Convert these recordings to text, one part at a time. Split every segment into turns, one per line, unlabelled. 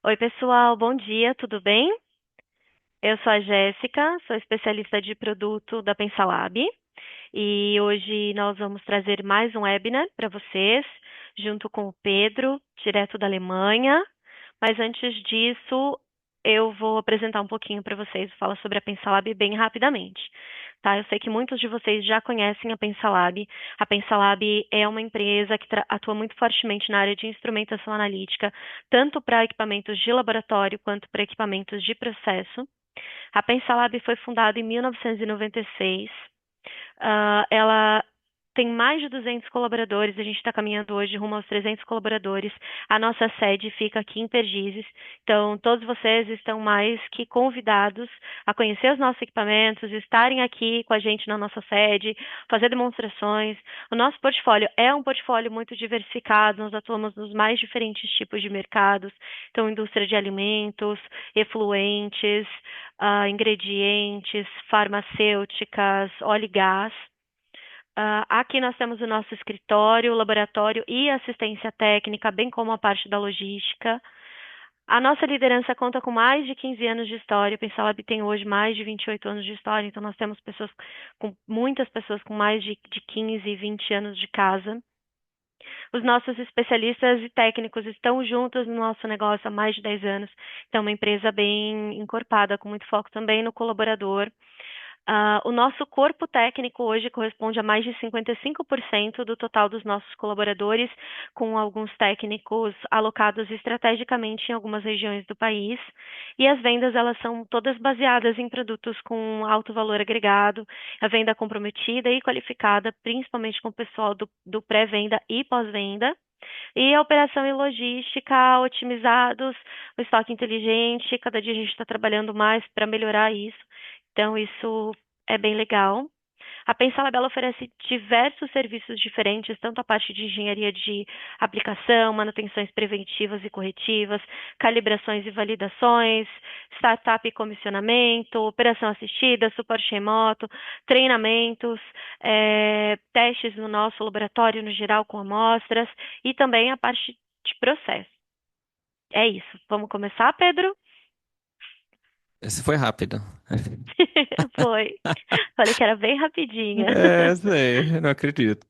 Oi, pessoal, bom dia, tudo bem? Eu sou a Jéssica, sou especialista de produto da Pensalab e hoje nós vamos trazer mais um webinar para vocês, junto com o Pedro, direto da Alemanha. Mas antes disso, eu vou apresentar um pouquinho para vocês, falar sobre a Pensalab bem rapidamente. Tá, eu sei que muitos de vocês já conhecem a Pensalab. A Pensalab é uma empresa que atua muito fortemente na área de instrumentação analítica, tanto para equipamentos de laboratório quanto para equipamentos de processo. A Pensalab foi fundada em 1996. Ela tem mais de 200 colaboradores, a gente está caminhando hoje rumo aos 300 colaboradores. A nossa sede fica aqui em Perdizes, então todos vocês estão mais que convidados a conhecer os nossos equipamentos, estarem aqui com a gente na nossa sede, fazer demonstrações. O nosso portfólio é um portfólio muito diversificado, nós atuamos nos mais diferentes tipos de mercados, então indústria de alimentos, efluentes, ingredientes, farmacêuticas, óleo e gás. Aqui nós temos o nosso escritório, laboratório e assistência técnica, bem como a parte da logística. A nossa liderança conta com mais de 15 anos de história. O Pensalab tem hoje mais de 28 anos de história, então nós temos muitas pessoas com mais de 15 e 20 anos de casa. Os nossos especialistas e técnicos estão juntos no nosso negócio há mais de 10 anos. Então, é uma empresa bem encorpada, com muito foco também no colaborador. O nosso corpo técnico hoje corresponde a mais de 55% do total dos nossos colaboradores, com alguns técnicos alocados estrategicamente em algumas regiões do país. E as vendas, elas são todas baseadas em produtos com alto valor agregado, a venda comprometida e qualificada, principalmente com o pessoal do pré-venda e pós-venda. E a operação e logística otimizados, o estoque inteligente, cada dia a gente está trabalhando mais para melhorar isso. Então, isso é bem legal. A Pensalab ela oferece diversos serviços diferentes, tanto a parte de engenharia de aplicação, manutenções preventivas e corretivas, calibrações e validações, startup e comissionamento, operação assistida, suporte remoto, treinamentos, testes no nosso laboratório no geral com amostras e também a parte de processo. É isso. Vamos começar, Pedro?
Esse foi rápido.
Foi. Falei que era bem rapidinha.
É, sei, não acredito.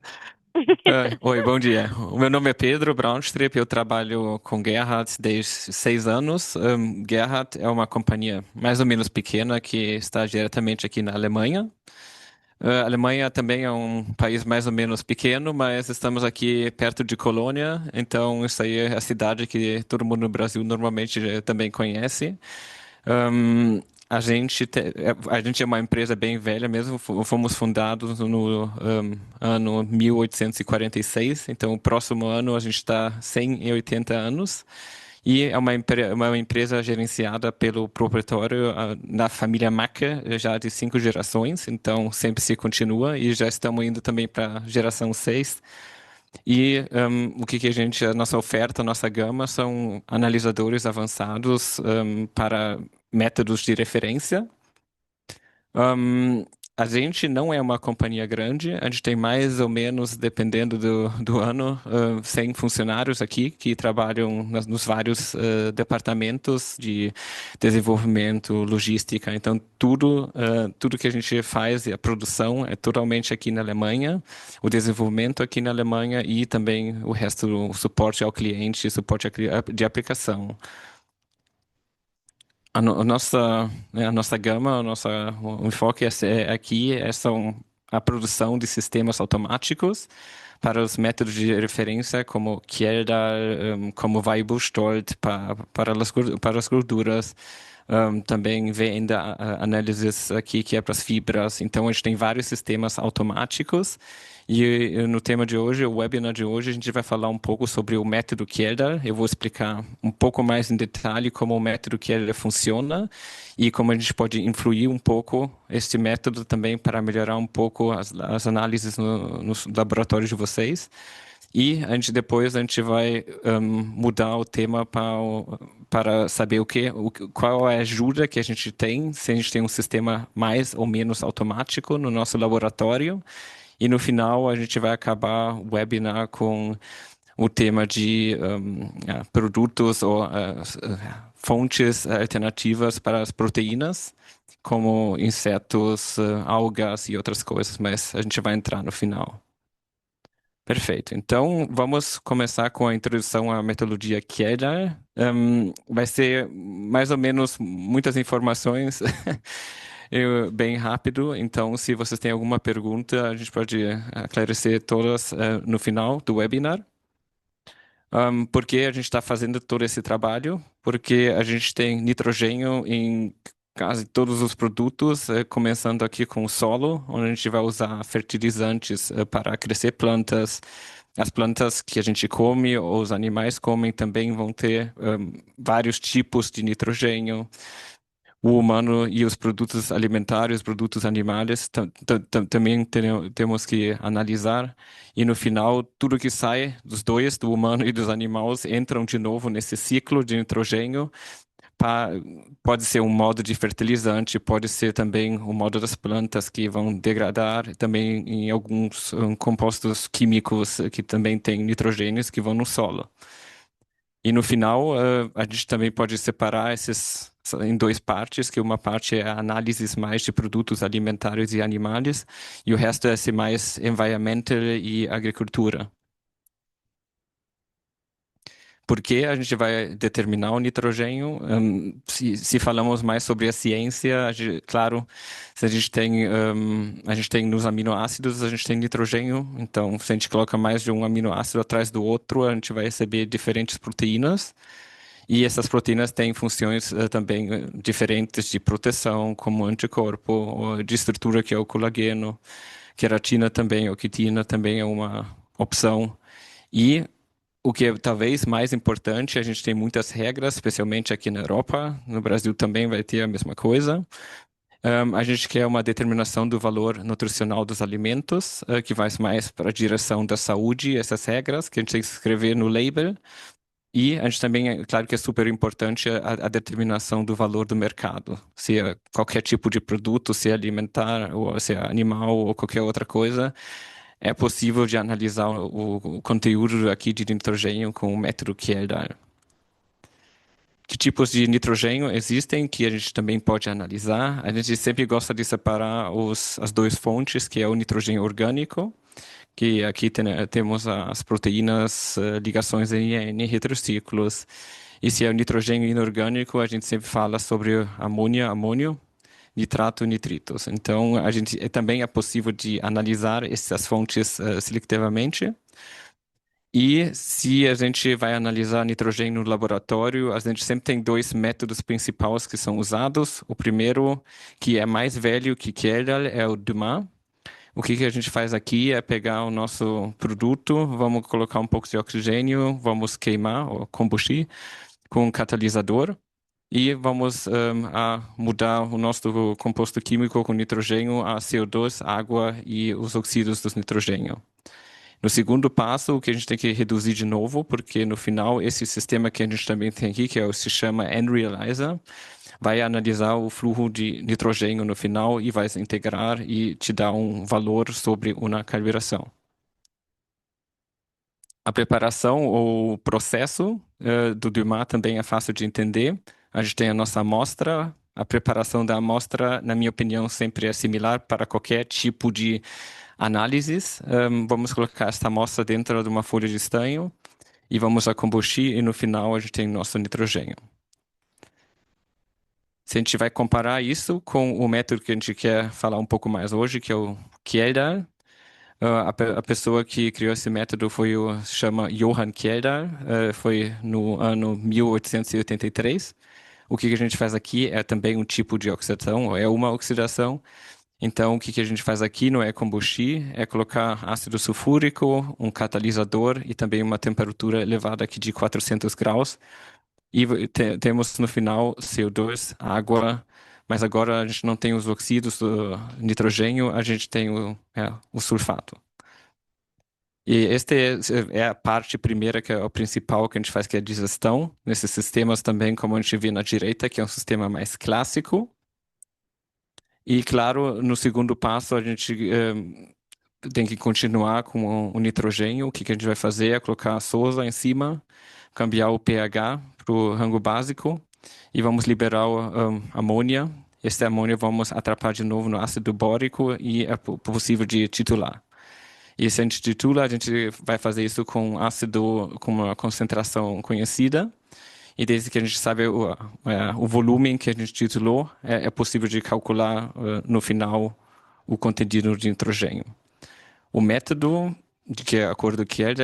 Oi, bom dia. O meu nome é Pedro Braunstrip, eu trabalho com Gerhardt desde 6 anos. Gerhardt é uma companhia mais ou menos pequena que está diretamente aqui na Alemanha. A Alemanha também é um país mais ou menos pequeno, mas estamos aqui perto de Colônia, então isso aí é a cidade que todo mundo no Brasil normalmente também conhece. A gente é uma empresa bem velha mesmo, fomos fundados no ano 1846, então o próximo ano a gente está 180 anos. E é uma empresa gerenciada pelo proprietário na família Macker já de 5 gerações, então sempre se continua e já estamos indo também para a geração 6. E o que a nossa oferta, a nossa gama são analisadores avançados para métodos de referência. Um, a gente não é uma companhia grande, a gente tem mais ou menos, dependendo do ano, 100 funcionários aqui que trabalham nos vários departamentos de desenvolvimento, logística. Então, tudo que a gente faz, e a produção é totalmente aqui na Alemanha, o desenvolvimento aqui na Alemanha e também o resto, o suporte ao cliente, suporte de aplicação. A nossa gama, o enfoque aqui são a produção de sistemas automáticos para os métodos de referência como Kjeldahl, como Weibull-Stolt para as gorduras, também vem análises aqui que é para as fibras. Então a gente tem vários sistemas automáticos e no tema de hoje, o webinar de hoje, a gente vai falar um pouco sobre o método Kjeldahl. Eu vou explicar um pouco mais em detalhe como o método Kjeldahl funciona e como a gente pode influir um pouco este método também para melhorar um pouco as análises nos laboratórios de vocês. E depois a gente vai mudar o tema para saber qual é a ajuda que a gente tem, se a gente tem um sistema mais ou menos automático no nosso laboratório. E no final a gente vai acabar o webinar com o tema de produtos ou fontes alternativas para as proteínas, como insetos, algas e outras coisas, mas a gente vai entrar no final. Perfeito. Então, vamos começar com a introdução à metodologia Kjeldahl. Vai ser mais ou menos muitas informações, bem rápido. Então, se vocês têm alguma pergunta, a gente pode esclarecer todas no final do webinar. Por que a gente está fazendo todo esse trabalho? Porque a gente tem nitrogênio em quase todos os produtos, começando aqui com o solo, onde a gente vai usar fertilizantes para crescer plantas. As plantas que a gente come, ou os animais comem, também vão ter vários tipos de nitrogênio. O humano e os produtos alimentares, produtos animais, também temos que analisar. E no final, tudo que sai dos dois, do humano e dos animais, entram de novo nesse ciclo de nitrogênio. Pode ser um modo de fertilizante, pode ser também o modo das plantas que vão degradar, também em alguns compostos químicos que também têm nitrogênios que vão no solo. E no final, a gente também pode separar esses em duas partes, que uma parte é análises mais de produtos alimentares e animais, e o resto é ser mais environmental e agricultura. Por que a gente vai determinar o nitrogênio? Se falamos mais sobre a ciência, claro, se a gente tem nos aminoácidos, a gente tem nitrogênio. Então, se a gente coloca mais de um aminoácido atrás do outro, a gente vai receber diferentes proteínas. E essas proteínas têm funções também diferentes de proteção, como anticorpo, ou de estrutura, que é o colageno. Queratina também, ou quitina também é uma opção. E o que é talvez mais importante, a gente tem muitas regras, especialmente aqui na Europa. No Brasil também vai ter a mesma coisa. A gente quer uma determinação do valor nutricional dos alimentos, que vai mais para a direção da saúde, essas regras que a gente tem que escrever no label. E a gente também, claro que é super importante a determinação do valor do mercado. Se é qualquer tipo de produto, se é alimentar, ou se é animal, ou qualquer outra coisa, é possível de analisar o conteúdo aqui de nitrogênio com o método Kjeldahl. Que tipos de nitrogênio existem que a gente também pode analisar? A gente sempre gosta de separar as duas fontes, que é o nitrogênio orgânico, que aqui temos as proteínas, ligações RNA, heterociclos. E se é o nitrogênio inorgânico, a gente sempre fala sobre amônio, nitrato e nitritos. Então, também é possível de analisar essas fontes seletivamente. E se a gente vai analisar nitrogênio no laboratório, a gente sempre tem dois métodos principais que são usados. O primeiro, que é mais velho que Kjeldahl, é o Dumas. O que a gente faz aqui é pegar o nosso produto, vamos colocar um pouco de oxigênio, vamos queimar ou combustir com um catalisador e vamos mudar o nosso composto químico com nitrogênio a CO2, água e os oxídos do nitrogênio. No segundo passo, o que a gente tem que reduzir de novo, porque no final esse sistema que a gente também tem aqui, se chama N-Realizer, vai analisar o fluxo de nitrogênio no final e vai se integrar e te dar um valor sobre uma calibração. A preparação ou processo do Dumas também é fácil de entender. A gente tem a nossa amostra. A preparação da amostra, na minha opinião, sempre é similar para qualquer tipo de análises. Vamos colocar esta amostra dentro de uma folha de estanho e vamos a combustir e no final a gente tem nosso nitrogênio. Se a gente vai comparar isso com o método que a gente quer falar um pouco mais hoje, que é o Kjeldahl, a pessoa que criou esse método se chama Johann Kjeldahl, foi no ano 1883. O que a gente faz aqui é também um tipo de oxidação, ou é uma oxidação. Então, o que a gente faz aqui não é combustir, é colocar ácido sulfúrico, um catalisador e também uma temperatura elevada aqui de 400 graus. E temos no final CO2, água, mas agora a gente não tem os oxídos do nitrogênio, a gente tem o sulfato. E esta é a parte primeira, que é o principal que a gente faz, que é a digestão. Nesses sistemas também, como a gente vê na direita, que é um sistema mais clássico. E, claro, no segundo passo, a gente tem que continuar com o nitrogênio. O que que a gente vai fazer é colocar a sosa em cima, cambiar o pH para o rango básico e vamos liberar o amônia. Esse amônia vamos atrapar de novo no ácido bórico e é possível de titular. E se a gente titula, a gente vai fazer isso com ácido com uma concentração conhecida. E desde que a gente sabe o volume que a gente titulou, é possível de calcular no final o conteúdo de nitrogênio. O método, de acordo com que é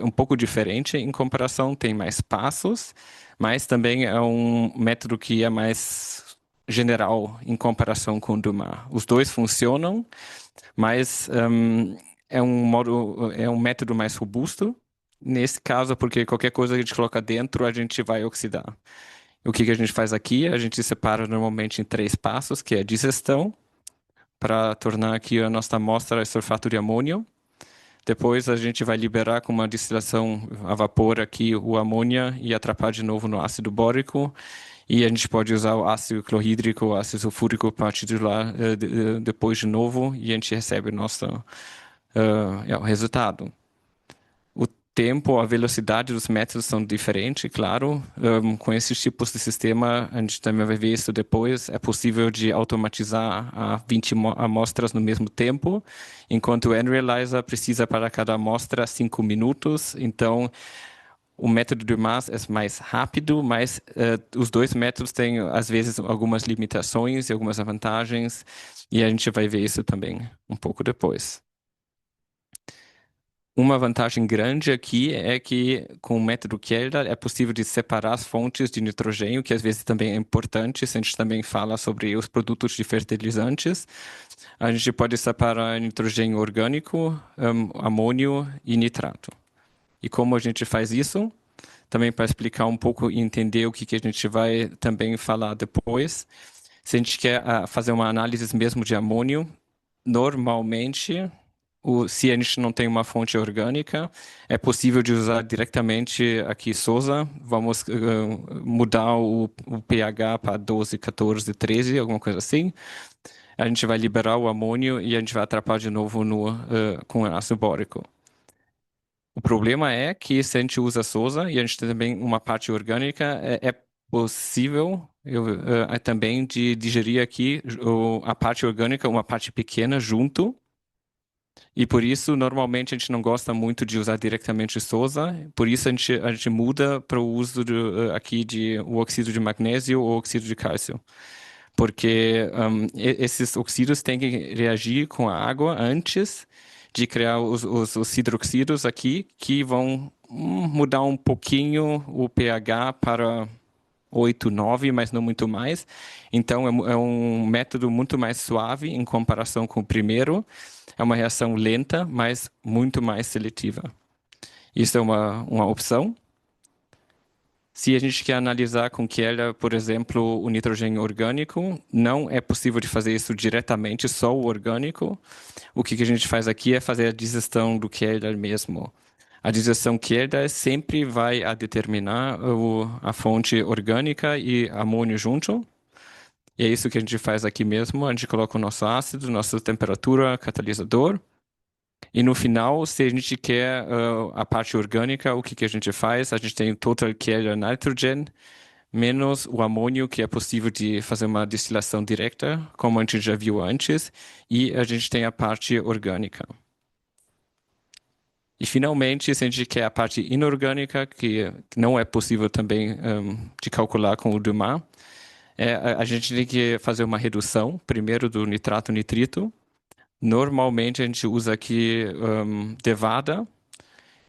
um pouco diferente em comparação, tem mais passos, mas também é um método que é mais general em comparação com o Dumas. Os dois funcionam, mas é um método mais robusto. Nesse caso, porque qualquer coisa que a gente coloca dentro, a gente vai oxidar. O que que a gente faz aqui? A gente separa normalmente em 3 passos, que é a digestão, para tornar aqui a nossa amostra sulfato de amônio. Depois a gente vai liberar com uma destilação a vapor aqui o amônia e atrapar de novo no ácido bórico. E a gente pode usar o ácido clorídrico, o ácido sulfúrico para titular depois de novo e a gente recebe o nosso o resultado. O tempo, a velocidade dos métodos são diferentes, claro. Com esses tipos de sistema, a gente também vai ver isso depois. É possível de automatizar a 20 amostras no mesmo tempo, enquanto o Analyzer precisa para cada amostra 5 minutos. Então, o método de Mas é mais rápido, mas os dois métodos têm, às vezes, algumas limitações e algumas vantagens, e a gente vai ver isso também um pouco depois. Uma vantagem grande aqui é que, com o método Kjeldahl, é possível de separar as fontes de nitrogênio, que às vezes também é importante, se a gente também fala sobre os produtos de fertilizantes. A gente pode separar nitrogênio orgânico, amônio e nitrato. E como a gente faz isso? Também para explicar um pouco e entender o que que a gente vai também falar depois. Se a gente quer fazer uma análise mesmo de amônio, normalmente, se a gente não tem uma fonte orgânica, é possível de usar diretamente aqui Sosa. Vamos mudar o pH para 12, 14, 13, alguma coisa assim. A gente vai liberar o amônio e a gente vai atrapar de novo com ácido bórico. O problema é que se a gente usa Sosa e a gente tem também uma parte orgânica, é possível também de digerir aqui a parte orgânica, uma parte pequena junto. E por isso, normalmente, a gente não gosta muito de usar diretamente Sosa. Por isso, a gente muda para o uso aqui de o óxido de magnésio ou óxido de cálcio. Porque esses oxídos têm que reagir com a água antes de criar os hidroxidos aqui, que vão mudar um pouquinho o pH para 8, 9, mas não muito mais. Então, é um método muito mais suave em comparação com o primeiro. É uma reação lenta, mas muito mais seletiva. Isso é uma opção. Se a gente quer analisar com Kjeldahl, por exemplo, o nitrogênio orgânico, não é possível de fazer isso diretamente, só o orgânico. O que a gente faz aqui é fazer a digestão do Kjeldahl mesmo. A digestão Kjeldahl sempre vai a determinar a fonte orgânica e amônio junto. E é isso que a gente faz aqui mesmo. A gente coloca o nosso ácido, nossa temperatura, catalisador. E no final, se a gente quer a parte orgânica, o que a gente faz? A gente tem o total Kjeldahl nitrogen menos o amônio, que é possível de fazer uma destilação direta, como a gente já viu antes, e a gente tem a parte orgânica. E finalmente, se a gente quer a parte inorgânica, que não é possível também de calcular com o Dumas, a gente tem que fazer uma redução, primeiro do nitrato nitrito. Normalmente a gente usa aqui Devada,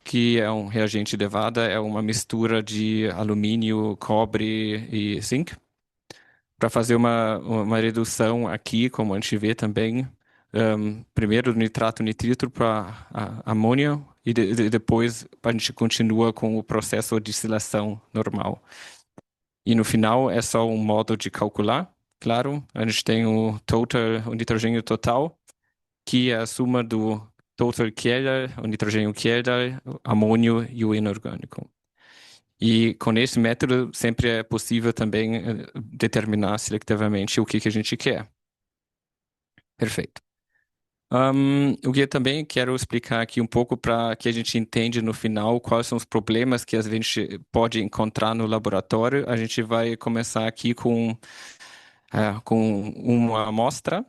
que é um reagente Devada, é uma mistura de alumínio, cobre e zinc. Para fazer uma redução aqui, como a gente vê também, primeiro nitrato nitrito para amônia e depois a gente continua com o processo de destilação normal. E no final é só um modo de calcular, claro. A gente tem o nitrogênio total, que é a soma do total Kjeldahl, o nitrogênio Kjeldahl, o amônio e o inorgânico. E com esse método sempre é possível também determinar seletivamente o que a gente quer. Perfeito. O que eu também quero explicar aqui um pouco para que a gente entenda no final quais são os problemas que a gente pode encontrar no laboratório. A gente vai começar aqui com uma amostra,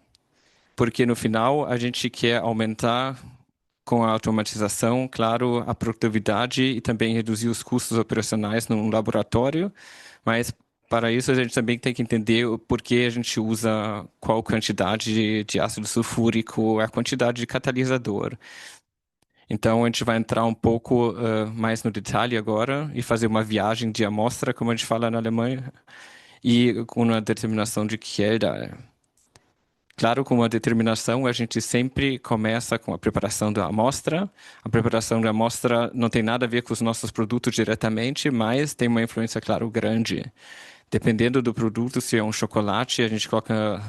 porque no final a gente quer aumentar com a automatização, claro, a produtividade e também reduzir os custos operacionais no laboratório, mas para isso a gente também tem que entender o porquê a gente usa qual quantidade de ácido sulfúrico, a quantidade de catalisador. Então a gente vai entrar um pouco mais no detalhe agora e fazer uma viagem de amostra, como a gente fala na Alemanha, e com uma determinação de Kjeldahl. Claro, com a determinação, a gente sempre começa com a preparação da amostra. A preparação da amostra não tem nada a ver com os nossos produtos diretamente, mas tem uma influência, claro, grande. Dependendo do produto, se é um chocolate, a gente coloca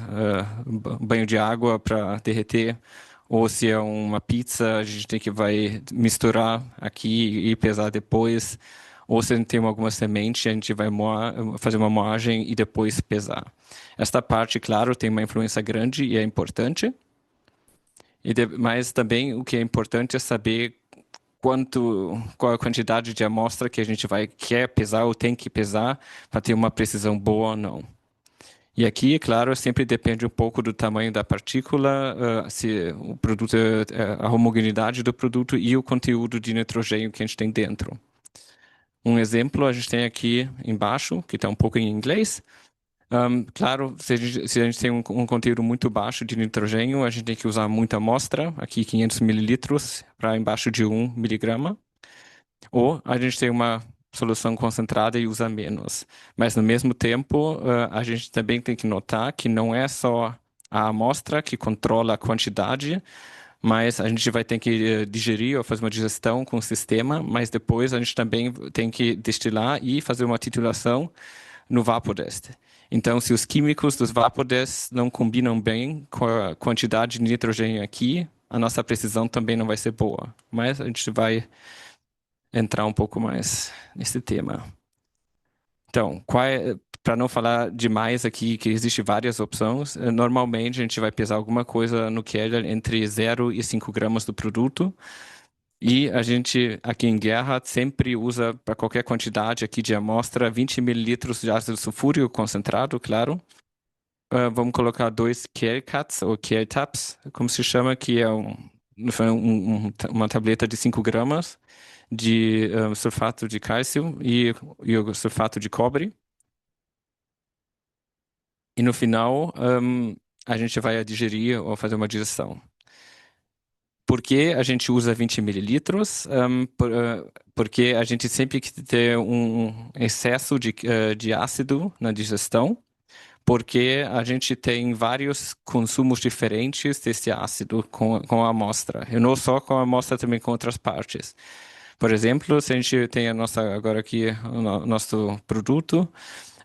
banho de água para derreter, ou se é uma pizza, a gente tem que vai misturar aqui e pesar depois, ou se a gente tem alguma semente, a gente vai fazer uma moagem e depois pesar. Esta parte, claro, tem uma influência grande e é importante, mas também o que é importante é saber qual a quantidade de amostra que a gente quer pesar ou tem que pesar para ter uma precisão boa ou não. E aqui, é claro, sempre depende um pouco do tamanho da partícula, se o produto, a homogeneidade do produto e o conteúdo de nitrogênio que a gente tem dentro. Um exemplo a gente tem aqui embaixo, que está um pouco em inglês. Claro, se a gente tem um conteúdo muito baixo de nitrogênio, a gente tem que usar muita amostra, aqui 500 mililitros para embaixo de 1 miligrama. Ou a gente tem uma solução concentrada e usa menos. Mas, no mesmo tempo, a gente também tem que notar que não é só a amostra que controla a quantidade, mas a gente vai ter que digerir ou fazer uma digestão com o sistema, mas depois a gente também tem que destilar e fazer uma titulação no Vapodest. Então, se os químicos dos Vapodest não combinam bem com a quantidade de nitrogênio aqui, a nossa precisão também não vai ser boa. Mas a gente vai entrar um pouco mais nesse tema. Então, para não falar demais aqui, que existe várias opções, normalmente a gente vai pesar alguma coisa no Keller entre 0 e 5 gramas do produto. E a gente, aqui em Gerhardt, sempre usa para qualquer quantidade aqui de amostra 20 mililitros de ácido sulfúrico concentrado, claro. Vamos colocar 2 Kercats ou Kertaps, como se chama, que é uma tableta de 5 gramas de sulfato de cálcio e o sulfato de cobre. E no final, a gente vai digerir ou fazer uma digestão. Por que a gente usa 20 mililitros? Porque a gente sempre quer ter um excesso de ácido na digestão, porque a gente tem vários consumos diferentes desse ácido com a amostra. E não só com a amostra, também com outras partes. Por exemplo, se a gente tem agora aqui o nosso produto,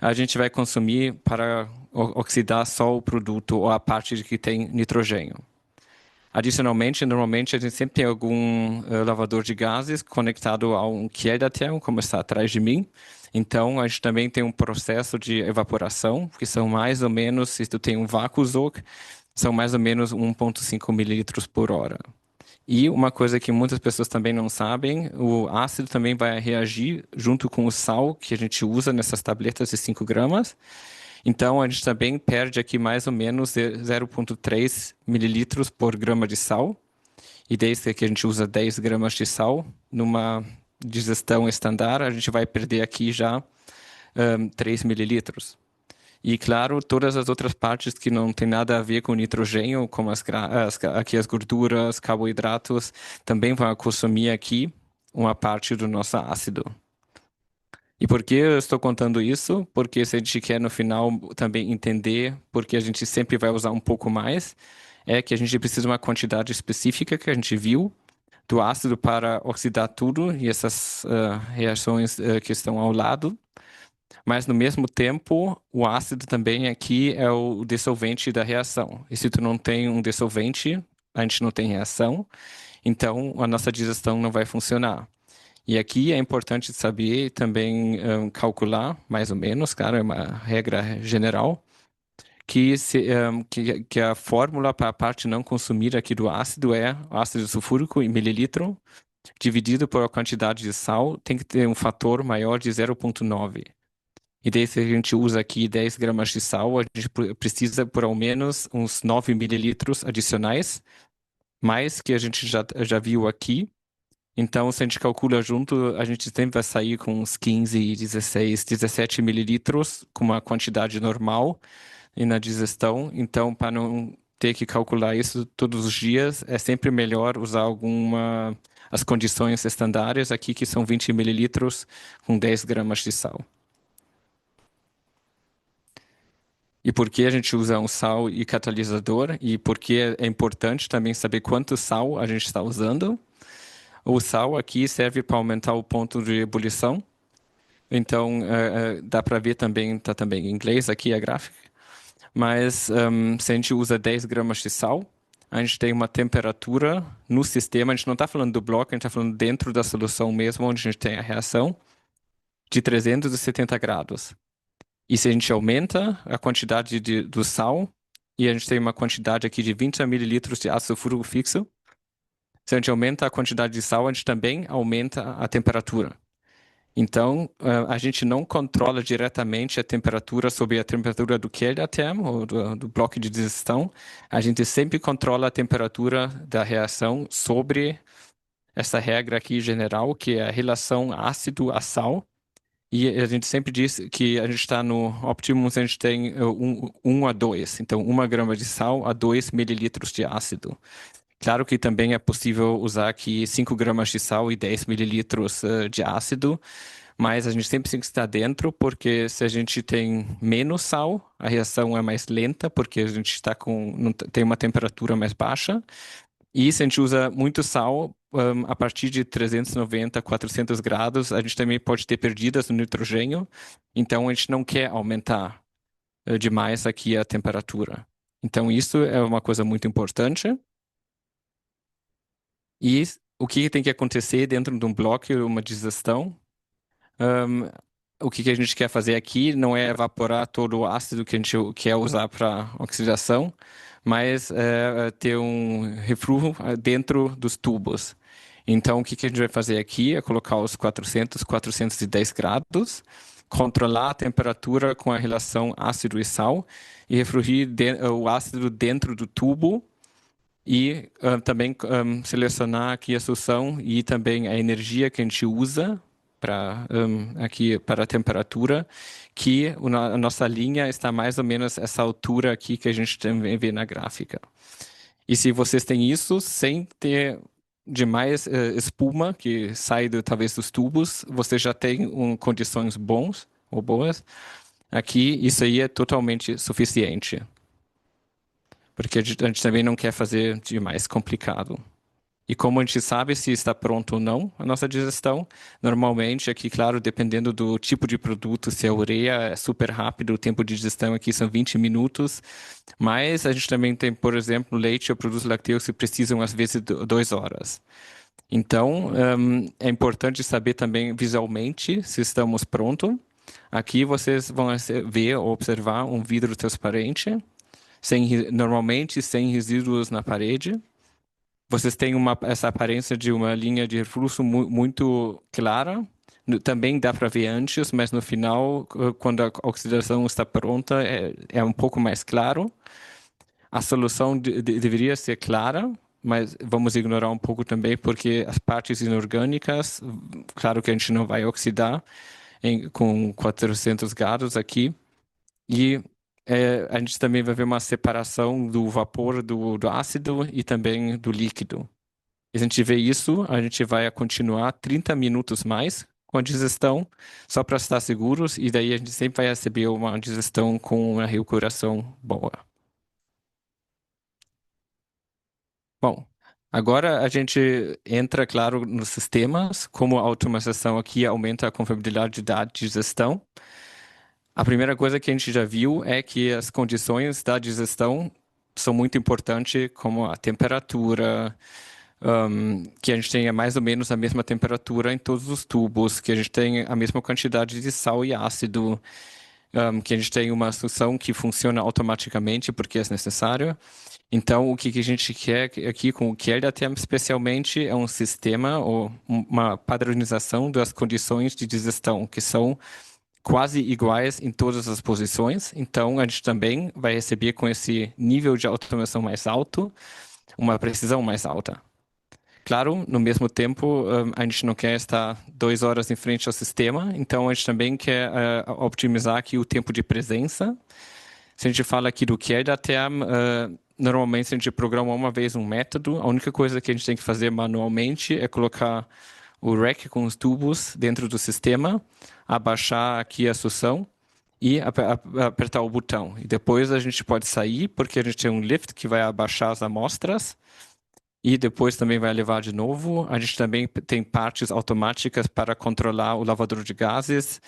a gente vai consumir para oxidar só o produto ou a parte que tem nitrogênio. Adicionalmente, normalmente a gente sempre tem algum lavador de gases conectado a um Kjeldahl, como está atrás de mim. Então, a gente também tem um processo de evaporação, que são mais ou menos, se tu tem um vácuo-Sog, são mais ou menos 1,5 mililitros por hora. E uma coisa que muitas pessoas também não sabem, o ácido também vai reagir junto com o sal que a gente usa nessas tabletas de 5 gramas. Então, a gente também perde aqui mais ou menos 0,3 mililitros por grama de sal. E desde que a gente usa 10 gramas de sal, numa digestão estándar, a gente vai perder aqui já 3 mililitros. E, claro, todas as outras partes que não tem nada a ver com nitrogênio, como aqui as gorduras, carboidratos, também vão consumir aqui uma parte do nosso ácido. E por que eu estou contando isso? Porque se a gente quer no final também entender porque a gente sempre vai usar um pouco mais, é que a gente precisa de uma quantidade específica que a gente viu do ácido para oxidar tudo e essas reações que estão ao lado. Mas no mesmo tempo, o ácido também aqui é o dissolvente da reação. E se tu não tem um dissolvente, a gente não tem reação, então a nossa digestão não vai funcionar. E aqui é importante saber e também calcular, mais ou menos, claro, é uma regra geral, que a fórmula para a parte não consumida aqui do ácido é o ácido sulfúrico em mililitro, dividido por a quantidade de sal, tem que ter um fator maior de 0,9. E daí, se a gente usa aqui 10 gramas de sal, a gente precisa por ao menos uns 9 mililitros adicionais, mais que a gente já viu aqui. Então, se a gente calcula junto, a gente sempre vai sair com uns 15, 16, 17 mililitros, com uma quantidade normal e na digestão. Então, para não ter que calcular isso todos os dias, é sempre melhor usar as condições estandartes aqui, que são 20 mililitros com 10 gramas de sal. E por que a gente usa um sal e catalisador? E por que é importante também saber quanto sal a gente está usando? O sal aqui serve para aumentar o ponto de ebulição. Então, dá para ver também, está também em inglês aqui a gráfica. Mas se a gente usa 10 gramas de sal, a gente tem uma temperatura no sistema, a gente não está falando do bloco, a gente está falando dentro da solução mesmo, onde a gente tem a reação, de 370 graus. E se a gente aumenta a quantidade do sal, e a gente tem uma quantidade aqui de 20 mililitros de ácido sulfúrico fixo, se a gente aumenta a quantidade de sal, a gente também aumenta a temperatura. Então, a gente não controla diretamente a temperatura sobre a temperatura do Kelly-Therm, ou do bloco de digestão. A gente sempre controla a temperatura da reação sobre essa regra aqui general, que é a relação ácido a sal. E a gente sempre diz que a gente está no óptimo se a gente tem 1 a 2. Então, 1 grama de sal a 2 mililitros de ácido. Claro que também é possível usar aqui 5 gramas de sal e 10 mililitros de ácido, mas a gente sempre tem que estar dentro, porque se a gente tem menos sal, a reação é mais lenta, porque a gente está tem uma temperatura mais baixa. E se a gente usa muito sal, a partir de 390, 400 graus, a gente também pode ter perdidas no nitrogênio. Então, a gente não quer aumentar demais aqui a temperatura. Então, isso é uma coisa muito importante. E o que tem que acontecer dentro de um bloco, uma digestão? Um, o que a gente quer fazer aqui não é evaporar todo o ácido que a gente quer usar para oxidação, mas ter um refluxo dentro dos tubos. Então, o que a gente vai fazer aqui é colocar os 400, 410 graus, controlar a temperatura com a relação ácido e sal e refluir o ácido dentro do tubo e também selecionar aqui a solução e também a energia que a gente usa aqui para a temperatura, que a nossa linha está mais ou menos essa altura aqui que a gente também vê na gráfica. E se vocês têm isso sem ter demais espuma que sai talvez dos tubos, você já tem condições bons ou boas. Aqui isso aí é totalmente suficiente, porque a gente também não quer fazer demais complicado. E como a gente sabe se está pronto ou não a nossa digestão, normalmente aqui, claro, dependendo do tipo de produto, se é ureia, é super rápido, o tempo de digestão aqui são 20 minutos, mas a gente também tem, por exemplo, leite ou produtos lácteos que precisam às vezes 2 horas. Então, é importante saber também visualmente se estamos prontos. Aqui vocês vão ver ou observar um vidro transparente, normalmente sem resíduos na parede. Vocês têm essa aparência de uma linha de refluxo muito clara. Também dá para ver antes, mas no final, quando a oxidação está pronta, é um pouco mais claro. A solução deveria ser clara, mas vamos ignorar um pouco também, porque as partes inorgânicas, claro que a gente não vai oxidar com 400 graus aqui. E a gente também vai ver uma separação do vapor do ácido e também do líquido. E se a gente vê isso, a gente vai continuar 30 minutos mais com a digestão, só para estar seguros, e daí a gente sempre vai receber uma digestão com uma recuperação boa. Bom, agora a gente entra, claro, nos sistemas, como a automatização aqui aumenta a confiabilidade da digestão. A primeira coisa que a gente já viu é que as condições da digestão são muito importantes, como a temperatura, que a gente tenha mais ou menos a mesma temperatura em todos os tubos, que a gente tenha a mesma quantidade de sal e ácido, que a gente tem uma solução que funciona automaticamente porque é necessário. Então, o que a gente quer aqui com o QLDATEM especialmente é um sistema ou uma padronização das condições de digestão, que são quase iguais em todas as posições. Então, a gente também vai receber com esse nível de automação mais alto, uma precisão mais alta. Claro, no mesmo tempo, a gente não quer estar 2 horas em frente ao sistema, então a gente também quer optimizar aqui o tempo de presença. Se a gente fala aqui do que é da TEAM, normalmente a gente programa uma vez um método, a única coisa que a gente tem que fazer manualmente é colocar o rack com os tubos dentro do sistema, abaixar aqui a sução e apertar o botão. E depois a gente pode sair, porque a gente tem um lift que vai abaixar as amostras e depois também vai levar de novo. A gente também tem partes automáticas para controlar o lavador de gases.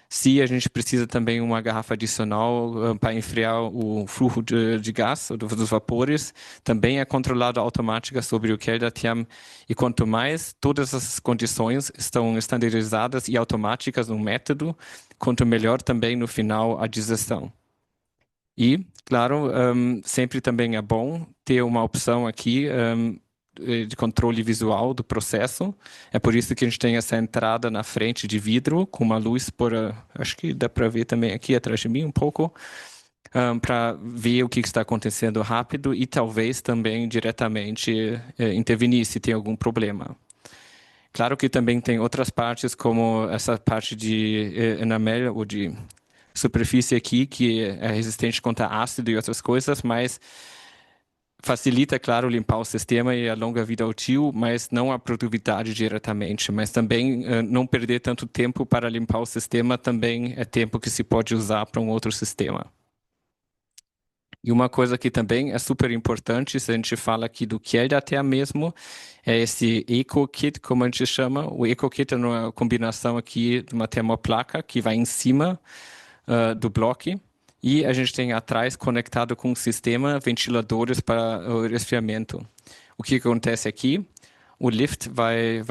Se a gente precisa também uma garrafa adicional para enfriar o fluxo de gás, dos vapores, também é controlado automática sobre o QLDATEM. E quanto mais todas essas condições estão estandarizadas e automáticas no método, quanto melhor também no final a digestão. E, claro, sempre também é bom ter uma opção aqui de controle visual do processo. É por isso que a gente tem essa entrada na frente de vidro com uma luz por, acho que dá para ver também aqui atrás de mim um pouco, para ver o que está acontecendo rápido e talvez também diretamente intervenir se tem algum problema. Claro que também tem outras partes, como essa parte de enamel ou de superfície aqui, que é resistente contra ácido e outras coisas, mas facilita, claro, limpar o sistema e a longa vida útil, mas não a produtividade diretamente. Mas também não perder tanto tempo para limpar o sistema também é tempo que se pode usar para um outro sistema. E uma coisa que também é super importante, se a gente fala aqui do QLDATEM mesmo, é esse EcoKit, como a gente chama. O EcoKit é uma combinação aqui de uma termoplaca que vai em cima do bloco. E a gente tem atrás conectado com o sistema ventiladores para o resfriamento. O que acontece aqui? O lift vai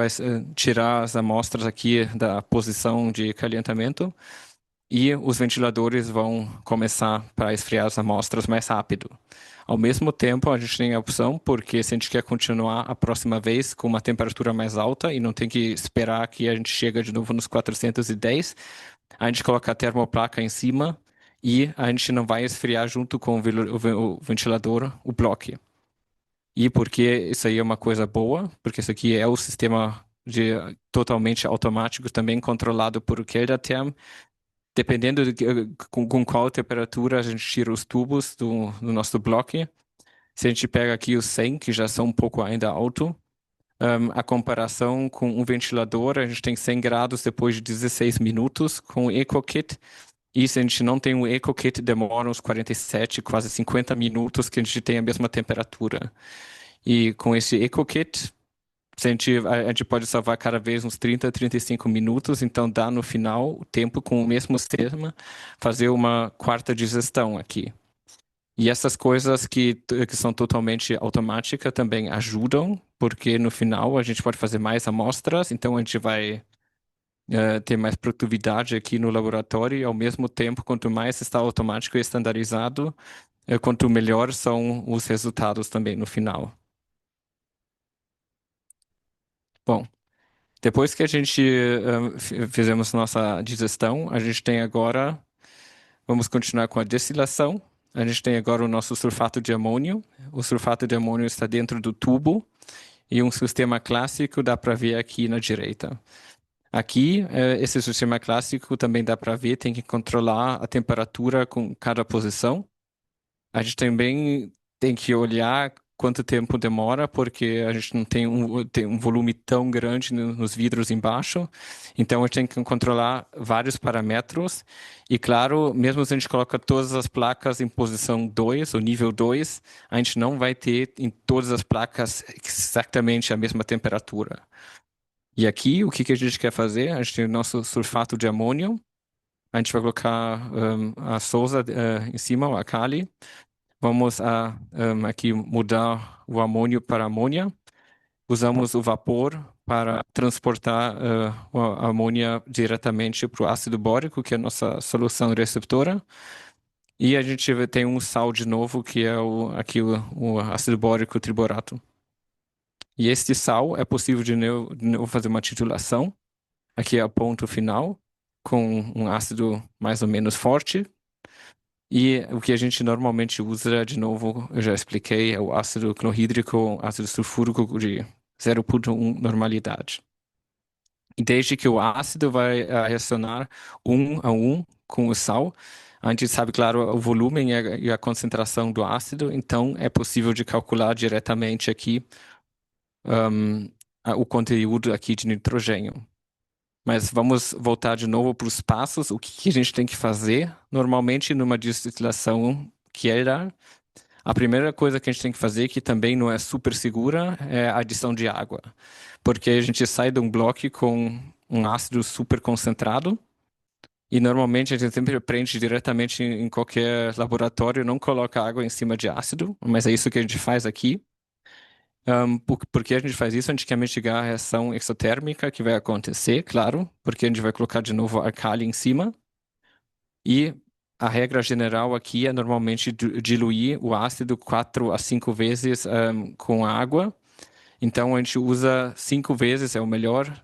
tirar as amostras aqui da posição de calentamento e os ventiladores vão começar para esfriar as amostras mais rápido. Ao mesmo tempo, a gente tem a opção, porque se a gente quer continuar a próxima vez com uma temperatura mais alta e não tem que esperar que a gente chega de novo nos 410, a gente coloca a termoplaca em cima e a gente não vai esfriar junto com o ventilador o bloco. E porque isso aí é uma coisa boa, porque isso aqui é o sistema totalmente automático, também controlado por o QLDATEM. Dependendo com qual temperatura a gente tira os tubos do nosso bloco. Se a gente pega aqui os 100, que já são um pouco ainda alto, a comparação com um ventilador, a gente tem 100 graus depois de 16 minutos com o EcoKit. E se a gente não tem um EcoKit, demora uns 47, quase 50 minutos que a gente tem a mesma temperatura. E com esse EcoKit, a gente pode salvar cada vez uns 30, 35 minutos, então dá no final o tempo com o mesmo sistema fazer uma quarta digestão aqui. E essas coisas que são totalmente automáticas também ajudam, porque no final a gente pode fazer mais amostras, então a gente vai ter mais produtividade aqui no laboratório, e ao mesmo tempo, quanto mais está automático e estandarizado, quanto melhor são os resultados também no final. Bom, depois que a gente fizemos nossa digestão, a gente tem agora, vamos continuar com a destilação. A gente tem agora o nosso sulfato de amônio. O sulfato de amônio está dentro do tubo e um sistema clássico dá para ver aqui na direita. Aqui, esse sistema clássico também dá para ver, tem que controlar a temperatura com cada posição. A gente também tem que olhar quanto tempo demora, porque a gente não tem um volume tão grande nos vidros embaixo. Então, a gente tem que controlar vários parâmetros. E, claro, mesmo se a gente coloca todas as placas em posição 2, ou nível 2, a gente não vai ter em todas as placas exatamente a mesma temperatura. E aqui, o que a gente quer fazer? A gente tem o nosso sulfato de amônio. A gente vai colocar a Sousa em cima, o Akali. Vamos aqui mudar o amônio para amônia. usamos o vapor para transportar a amônia diretamente para o ácido bórico, que é a nossa solução receptora. E a gente tem um sal de novo, que é o ácido bórico triborato. E este sal é possível de novo fazer uma titulação. Aqui é o ponto final, com um ácido mais ou menos forte. E o que a gente normalmente usa, de novo, eu já expliquei, é o ácido clorídrico, ácido sulfúrico de 0,1 normalidade. E desde que o ácido vai reacionar 1 a 1 com o sal, a gente sabe, claro, o volume e a concentração do ácido, então é possível de calcular diretamente aqui o conteúdo aqui de nitrogênio. Mas vamos voltar de novo para os passos. O que a gente tem que fazer normalmente numa destilação que era a primeira coisa que a gente tem que fazer, que também não é super segura, é a adição de água. Porque a gente sai de um bloco com um ácido super concentrado e normalmente a gente sempre aprende diretamente em qualquer laboratório, não coloca água em cima de ácido, mas é isso que a gente faz aqui. Por que a gente faz isso? A gente quer mitigar a reação exotérmica que vai acontecer, claro, porque a gente vai colocar de novo a cálcio em cima. E a regra general aqui é normalmente diluir o ácido 4 a 5 vezes com água. Então a gente usa 5 vezes, é o melhor,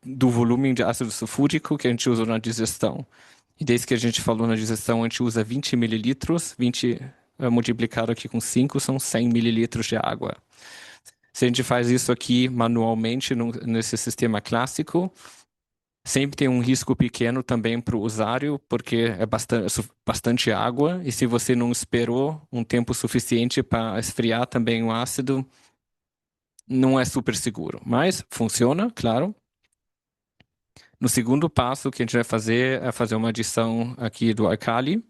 do volume de ácido sulfúrico que a gente usa na digestão. E desde que a gente falou na digestão, a gente usa 20 mililitros, 20 multiplicado aqui com 5 são 100 mililitros de água. Se a gente faz isso aqui manualmente nesse sistema clássico, sempre tem um risco pequeno também para o usuário, porque é bastante água, e se você não esperou um tempo suficiente para esfriar também o ácido, não é super seguro. Mas funciona, claro. No segundo passo, o que a gente vai fazer é fazer uma adição aqui do alcali,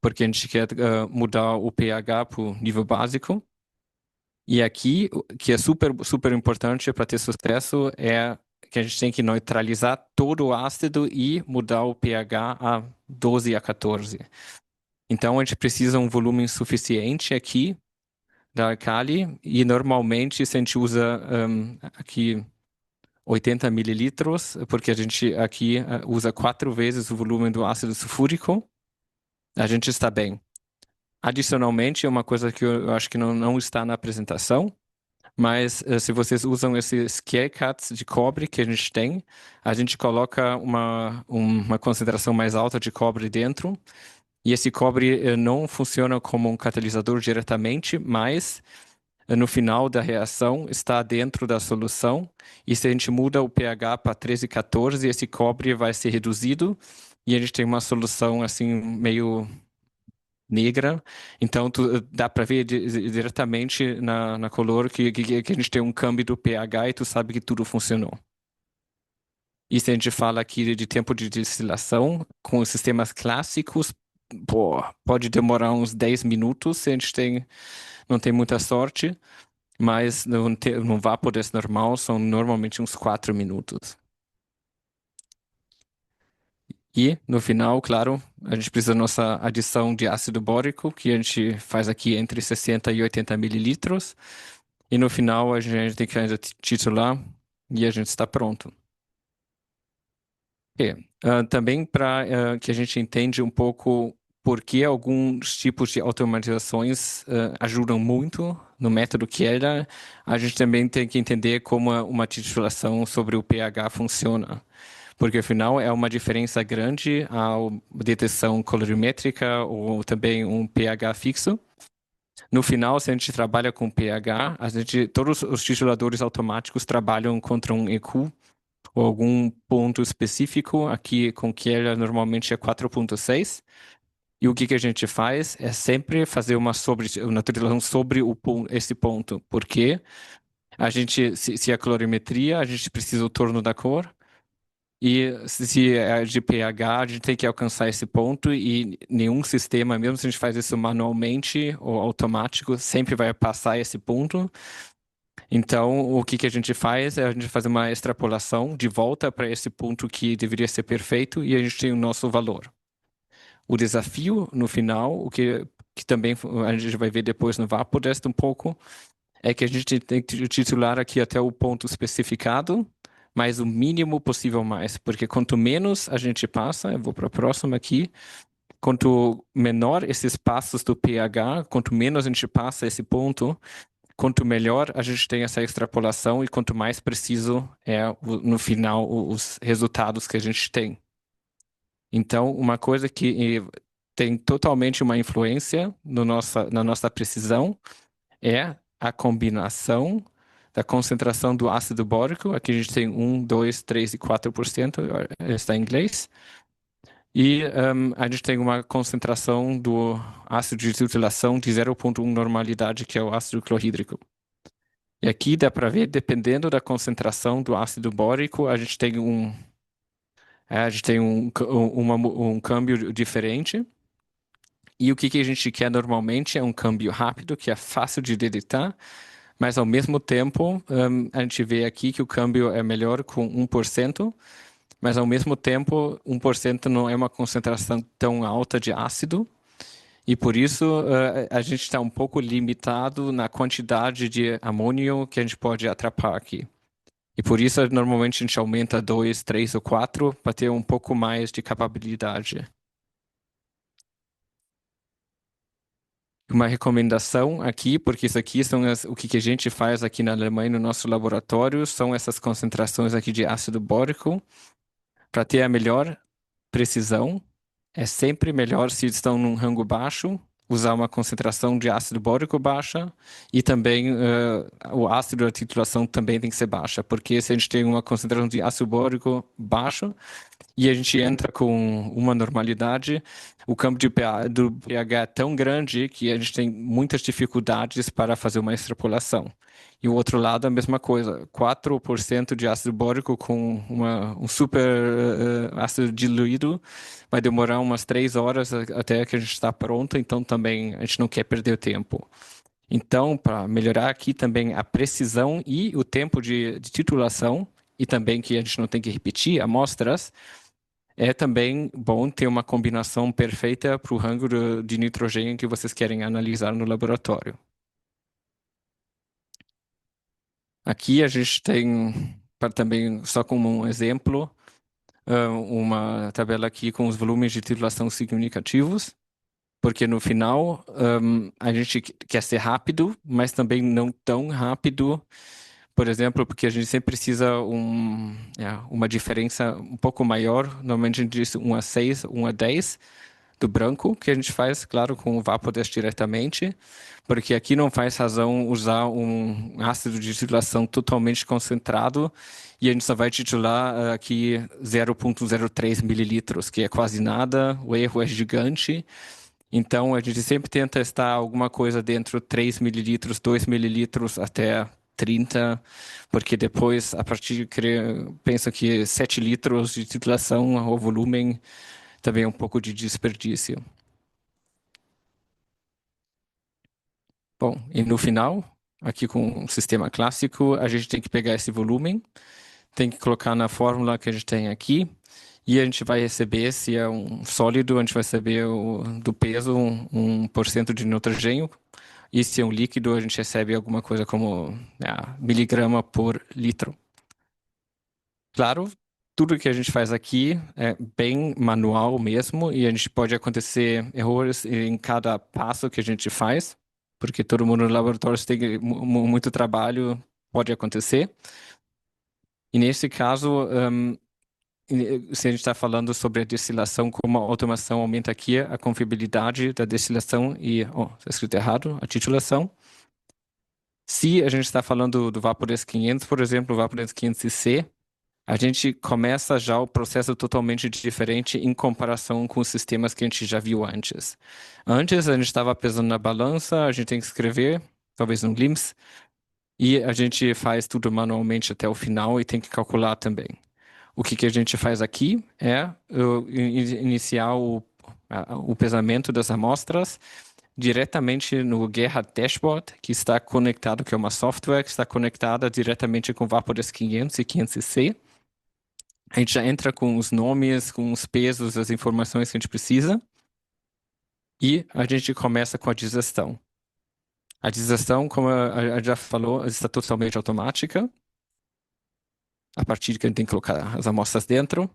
porque a gente quer mudar o pH para o nível básico. E aqui, o que é super, super importante para ter sucesso é que a gente tem que neutralizar todo o ácido e mudar o pH a 12 a 14. Então, a gente precisa um volume suficiente aqui da alcali e normalmente se a gente usa aqui 80 mililitros, porque a gente aqui usa 4 vezes o volume do ácido sulfúrico, a gente está bem. Adicionalmente, uma coisa que eu acho que não está na apresentação, mas se vocês usam esses K-Cuts de cobre que a gente coloca uma concentração mais alta de cobre dentro. E esse cobre não funciona como um catalisador diretamente, mas no final da reação está dentro da solução. E se a gente muda o pH para 13, 14, esse cobre vai ser reduzido e a gente tem uma solução assim meio negra, então dá para ver diretamente na color que a gente tem um câmbio do pH e tu sabe que tudo funcionou. E se a gente fala aqui de tempo de destilação, com os sistemas clássicos, pode demorar uns 10 minutos se a gente não tem muita sorte, mas no vapor desse normal são normalmente uns 4 minutos. E, no final, claro, a gente precisa da nossa adição de ácido bórico, que a gente faz aqui entre 60 e 80 mililitros. E no final, a gente tem que ainda titular e a gente está pronto. Okay. Também para que a gente entenda um pouco por que alguns tipos de automatizações ajudam muito no método Kjeldahl, a gente também tem que entender como uma titulação sobre o pH funciona. Porque afinal é uma diferença grande a detecção colorimétrica ou também um pH fixo. No final, se a gente trabalha com pH, todos os tituladores automáticos trabalham contra um EQ ou algum ponto específico. Aqui com Kjeldahl normalmente é 4,6. E o que a gente faz é sempre fazer uma titulação sobre esse ponto. Porque se a colorimetria, a gente precisa do torno da cor. E se é de pH, a gente tem que alcançar esse ponto e nenhum sistema, mesmo se a gente faz isso manualmente ou automático, sempre vai passar esse ponto. Então, o que a gente faz é a gente fazer uma extrapolação de volta para esse ponto que deveria ser perfeito e a gente tem o nosso valor. O desafio no final, que também a gente vai ver depois no Vaportest um pouco, é que a gente tem que titular aqui até o ponto especificado, mas o mínimo possível mais, porque quanto menos a gente passa, eu vou para a próxima aqui, quanto menor esses passos do pH, quanto menos a gente passa esse ponto, quanto melhor a gente tem essa extrapolação e quanto mais preciso é no final os resultados que a gente tem. Então, uma coisa que tem totalmente uma influência no na nossa precisão é a combinação da concentração do ácido bórico. Aqui a gente tem 1, 2, 3 e 4%, está em inglês. E a gente tem uma concentração do ácido de titulação de 0,1 normalidade, que é o ácido clorídrico. E aqui dá para ver, dependendo da concentração do ácido bórico, a gente tem um câmbio diferente. E o que a gente quer normalmente é um câmbio rápido, que é fácil de detectar, mas ao mesmo tempo, a gente vê aqui que o câmbio é melhor com 1%, mas ao mesmo tempo, 1% não é uma concentração tão alta de ácido, e por isso a gente está um pouco limitado na quantidade de amônio que a gente pode atrapar aqui. E por isso, normalmente, a gente aumenta 2, 3 ou 4 para ter um pouco mais de capabilidade. Uma recomendação aqui, porque isso aqui são o que a gente faz aqui na Alemanha no nosso laboratório, são essas concentrações aqui de ácido bórico. Para ter a melhor precisão, é sempre melhor se estão num rango baixo, usar uma concentração de ácido bórico baixa e também o ácido da titulação também tem que ser baixa, porque se a gente tem uma concentração de ácido bórico baixo, e a gente entra com uma normalidade, o campo de pH, do pH é tão grande que a gente tem muitas dificuldades para fazer uma extrapolação. E o outro lado, a mesma coisa, 4% de ácido bórico com um super ácido diluído vai demorar umas 3 horas até que a gente está pronto, então também a gente não quer perder tempo. Então, para melhorar aqui também a precisão e o tempo de titulação, e também que a gente não tem que repetir amostras, é também bom ter uma combinação perfeita para o rango de nitrogênio que vocês querem analisar no laboratório. Aqui a gente tem, para também, só como um exemplo, uma tabela aqui com os volumes de titulação significativos, porque no final a gente quer ser rápido, mas também não tão rápido, por exemplo, porque a gente sempre precisa uma diferença um pouco maior, normalmente a gente diz 1 a 6, 1 a 10, do branco, que a gente faz, claro, com o Vaporesh diretamente, porque aqui não faz razão usar um ácido de titulação totalmente concentrado e a gente só vai titular aqui 0,03 mililitros, que é quase nada, o erro é gigante. Então, a gente sempre tenta testar alguma coisa dentro de 3 mililitros, 2 mililitros até 30, porque depois, a partir penso que 7 litros de titulação, o volume também um pouco de desperdício. Bom, e no final, aqui com o sistema clássico, a gente tem que pegar esse volume, tem que colocar na fórmula que a gente tem aqui, e a gente vai receber, se é um sólido, a gente vai receber do peso 1% de nitrogênio, e se é um líquido, a gente recebe alguma coisa como miligrama por litro. Claro, tudo que a gente faz aqui é bem manual mesmo, e a gente pode acontecer erros em cada passo que a gente faz, porque todo mundo no laboratório tem muito trabalho, pode acontecer. E nesse caso, se a gente está falando sobre a destilação, como a automação aumenta aqui a confiabilidade da destilação e, está escrito errado, a titulação. Se a gente está falando do Vaporesh 500, por exemplo, o Vaporesh 500cc, a gente começa já o processo totalmente diferente em comparação com os sistemas que a gente já viu antes. Antes, a gente estava pesando na balança, a gente tem que escrever, talvez no GLIMS, e a gente faz tudo manualmente até o final e tem que calcular também. O que a gente faz aqui é iniciar o pesamento das amostras diretamente no Gerhard Dashboard, que está conectado, que é uma software que está conectada diretamente com o Vaporesh 500 e 500cc. A gente já entra com os nomes, com os pesos, as informações que a gente precisa. E a gente começa com a digestão. A desilação, como a gente já falou, está totalmente automática, a partir que a gente tem que colocar as amostras dentro.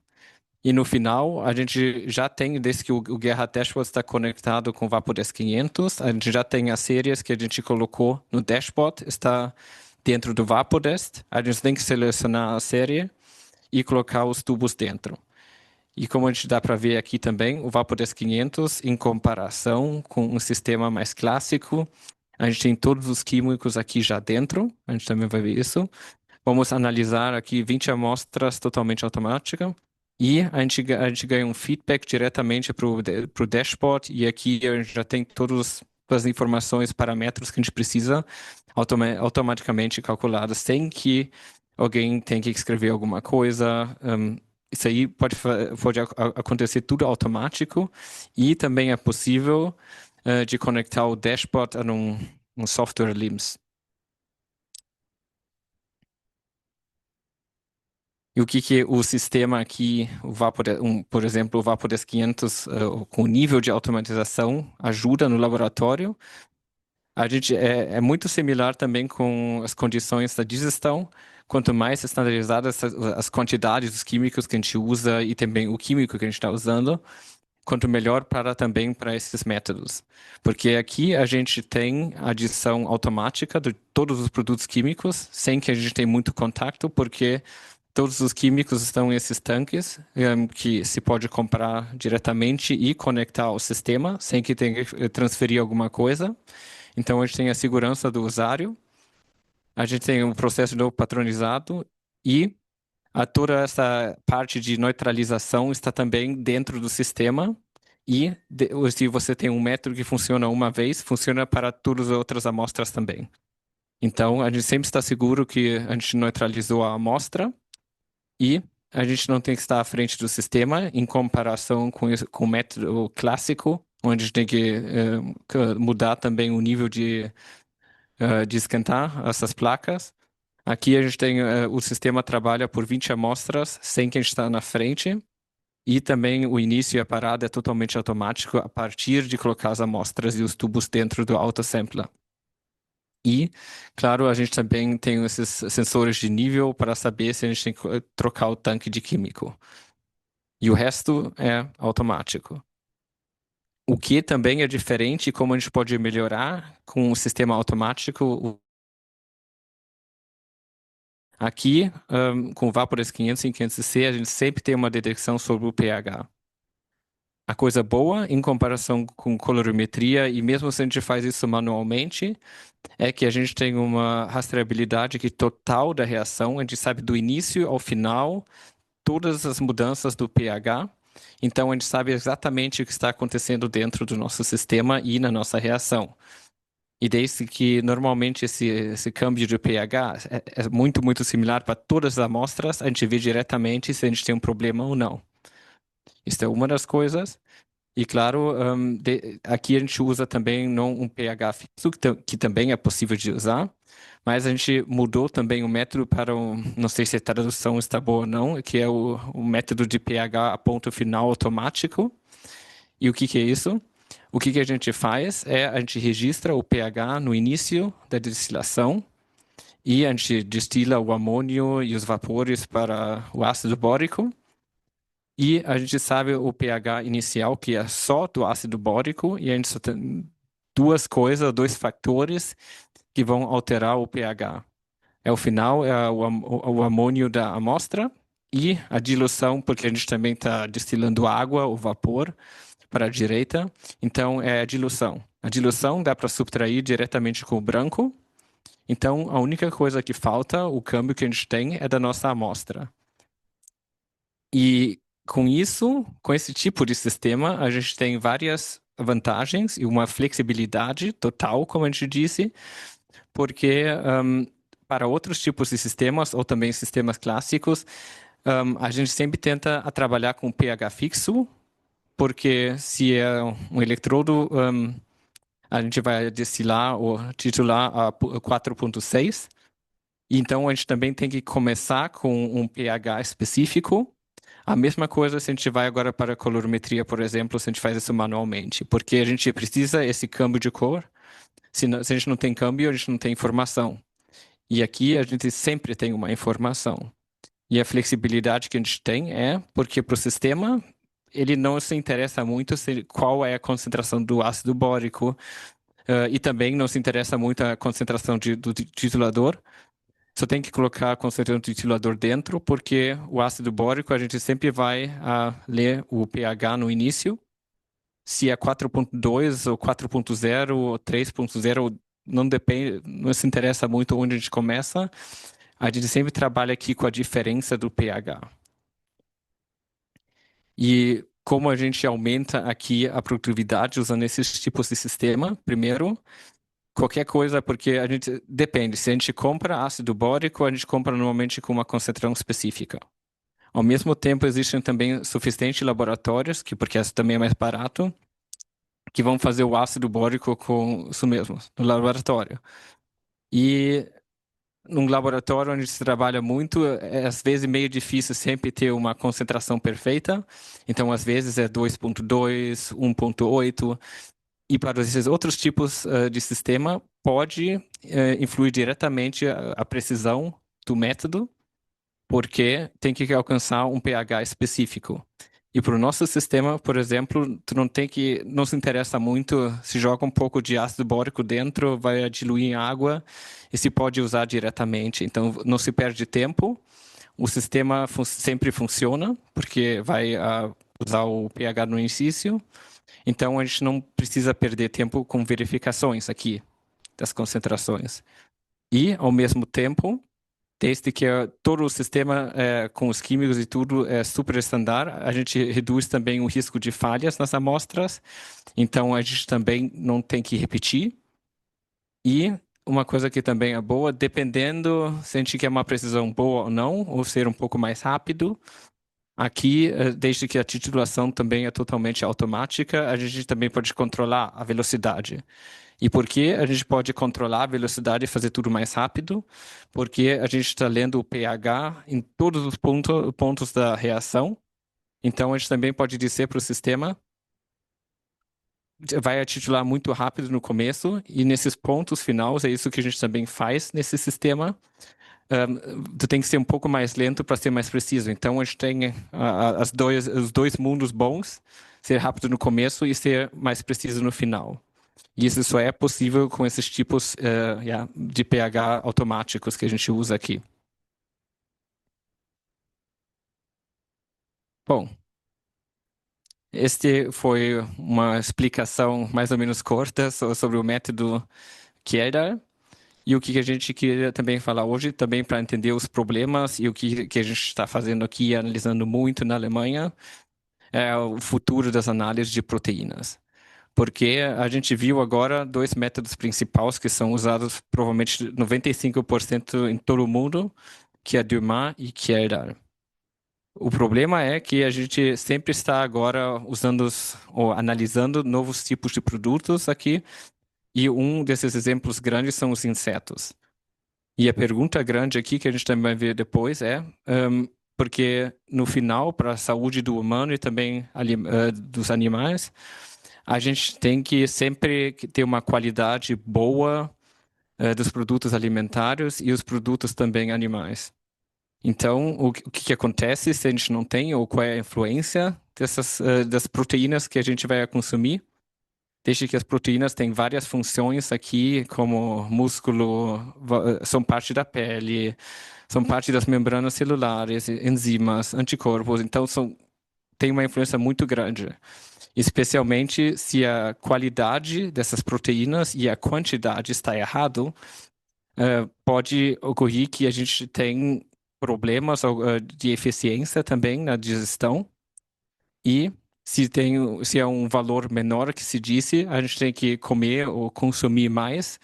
E no final, a gente já tem, desde que o Guerra Dashboard está conectado com o Vapodesk 500, a gente já tem as séries que a gente colocou no dashboard, está dentro do Vapodesk. A gente tem que selecionar a série e colocar os tubos dentro. E como a gente dá para ver aqui também, o Vapodesk 500, em comparação com um sistema mais clássico, a gente tem todos os químicos aqui já dentro, a gente também vai ver isso. Vamos analisar aqui 20 amostras totalmente automática e a gente ganha um feedback diretamente para o dashboard e aqui a gente já tem todas as informações, parâmetros que a gente precisa automaticamente calculadas, sem que alguém tenha que escrever alguma coisa. Isso aí pode acontecer tudo automático e também é possível de conectar o dashboard a um software LIMS. E o que que o sistema aqui, por exemplo, o Vapodesk 500, com o nível de automatização, ajuda no laboratório? A gente é muito similar também com as condições da digestão. Quanto mais estandardizadas as quantidades dos químicos que a gente usa e também o químico que a gente está usando, quanto melhor também para esses métodos. Porque aqui a gente tem a adição automática de todos os produtos químicos, sem que a gente tenha muito contato, porque todos os químicos estão nesses tanques, que se pode comprar diretamente e conectar ao sistema, sem que tenha que transferir alguma coisa. Então a gente tem a segurança do usuário, a gente tem um processo novo padronizado e toda essa parte de neutralização está também dentro do sistema. E se você tem um método que funciona uma vez, funciona para todas as outras amostras também. Então, a gente sempre está seguro que a gente neutralizou a amostra e a gente não tem que estar à frente do sistema em comparação com o método clássico, onde a gente tem que mudar também o nível de esquentar essas placas. Aqui a gente tem, o sistema trabalha por 20 amostras sem que a gente está na frente. E também o início e a parada é totalmente automático a partir de colocar as amostras e os tubos dentro do autosampler. E, claro, a gente também tem esses sensores de nível para saber se a gente tem que trocar o tanque de químico. E o resto é automático. O que também é diferente, como a gente pode melhorar com o sistema automático. Aqui, com o Vaporesk 500 e 500cc, a gente sempre tem uma detecção sobre o pH. A coisa boa, em comparação com colorimetria, e mesmo se a gente faz isso manualmente, é que a gente tem uma rastreabilidade que total da reação, a gente sabe do início ao final todas as mudanças do pH, então a gente sabe exatamente o que está acontecendo dentro do nosso sistema e na nossa reação. E desde que normalmente esse câmbio de pH é muito, muito similar para todas as amostras, a gente vê diretamente se a gente tem um problema ou não. Isso é uma das coisas. E claro, aqui a gente usa também não um pH fixo, que também é possível de usar, mas a gente mudou também o método para não sei se a tradução está boa ou não, que é o método de pH a ponto final automático. E o que que é isso? O que que a gente faz é a gente registra o pH no início da destilação e a gente destila o amônio e os vapores para o ácido bórico. E a gente sabe o pH inicial, que é só do ácido bórico, e a gente só tem duas coisas, dois fatores que vão alterar o pH. É o final, é o amônio da amostra e a diluição, porque a gente também está destilando água, o vapor, para a direita. Então, é a diluição. A diluição dá para subtrair diretamente com o branco. Então, a única coisa que falta, o câmbio que a gente tem, é da nossa amostra. E com isso, com esse tipo de sistema, a gente tem várias vantagens e uma flexibilidade total, como a gente disse, porque para outros tipos de sistemas, ou também sistemas clássicos, a gente sempre tenta trabalhar com pH fixo, porque se é um eletrodo, a gente vai destilar ou titular a 4,6. Então, a gente também tem que começar com um pH específico. A mesma coisa se a gente vai agora para a colorimetria, por exemplo, se a gente faz isso manualmente, porque a gente precisa esse câmbio de cor Se a gente não tem câmbio, a gente não tem informação. E aqui a gente sempre tem uma informação. E a flexibilidade que a gente tem é porque para o sistema ele não se interessa muito qual é a concentração do ácido bórico, e também não se interessa muito a concentração do titulador. Só tem que colocar a concentração do titulador dentro, porque o ácido bórico a gente sempre vai ler o pH no início. Se é 4.2 ou 4.0 ou 3.0, não depende, não se interessa muito onde a gente começa. A gente sempre trabalha aqui com a diferença do pH. E como a gente aumenta aqui a produtividade usando esses tipos de sistema, primeiro, qualquer coisa, porque a gente depende. Se a gente compra ácido bórico, a gente compra normalmente com uma concentração específica. Ao mesmo tempo, existem também suficientes laboratórios, porque esse também é mais barato, que vão fazer o ácido bórico com isso mesmo, no laboratório. E num laboratório onde se trabalha muito, é às vezes meio difícil sempre ter uma concentração perfeita. Então, às vezes é 2.2, 1.8. E para esses outros tipos de sistema, pode influir diretamente a precisão do método, porque tem que alcançar um pH específico. E para o nosso sistema, por exemplo, tu não se interessa muito se joga um pouco de ácido bórico dentro, vai diluir em água e se pode usar diretamente. Então, não se perde tempo. O sistema sempre funciona, porque vai usar o pH no início. Então, a gente não precisa perder tempo com verificações aqui das concentrações. E, ao mesmo tempo, desde que todo o sistema com os químicos e tudo é super standard, a gente reduz também o risco de falhas nas amostras. Então, a gente também não tem que repetir. E uma coisa que também é boa, dependendo se a gente quer uma precisão boa ou não, ou ser um pouco mais rápido, aqui, desde que a titulação também é totalmente automática, a gente também pode controlar a velocidade. E por que a gente pode controlar a velocidade e fazer tudo mais rápido? Porque a gente está lendo o pH em todos os pontos da reação. Então, a gente também pode dizer para o sistema, vai titular muito rápido no começo, e nesses pontos finais, é isso que a gente também faz nesse sistema. Tu tem que ser um pouco mais lento para ser mais preciso. Então, a gente tem os dois mundos bons, ser rápido no começo e ser mais preciso no final. E isso só é possível com esses tipos de pH automáticos que a gente usa aqui. Bom, este foi uma explicação mais ou menos curta sobre o método Kjeldahl. E o que a gente queria também falar hoje, também para entender os problemas e o que a gente está fazendo aqui, analisando muito na Alemanha, é o futuro das análises de proteínas. Porque a gente viu agora dois métodos principais que são usados provavelmente 95% em todo o mundo, que é Dumas e Kjeldahl. O problema é que a gente sempre está agora usando ou analisando novos tipos de produtos aqui, e um desses exemplos grandes são os insetos. E a pergunta grande aqui que a gente também vai ver depois porque no final, para a saúde do humano e também dos animais, a gente tem que sempre ter uma qualidade boa dos produtos alimentares e os produtos também animais. Então, o que acontece se a gente não tem, ou qual é a influência das proteínas que a gente vai consumir? Desde que as proteínas têm várias funções aqui, como músculo, são parte da pele, são parte das membranas celulares, enzimas, anticorpos, então tem uma influência muito grande. Especialmente se a qualidade dessas proteínas e a quantidade está errado, pode ocorrer que a gente tem problemas de eficiência também na digestão. E se é um valor menor que se disse, a gente tem que comer ou consumir mais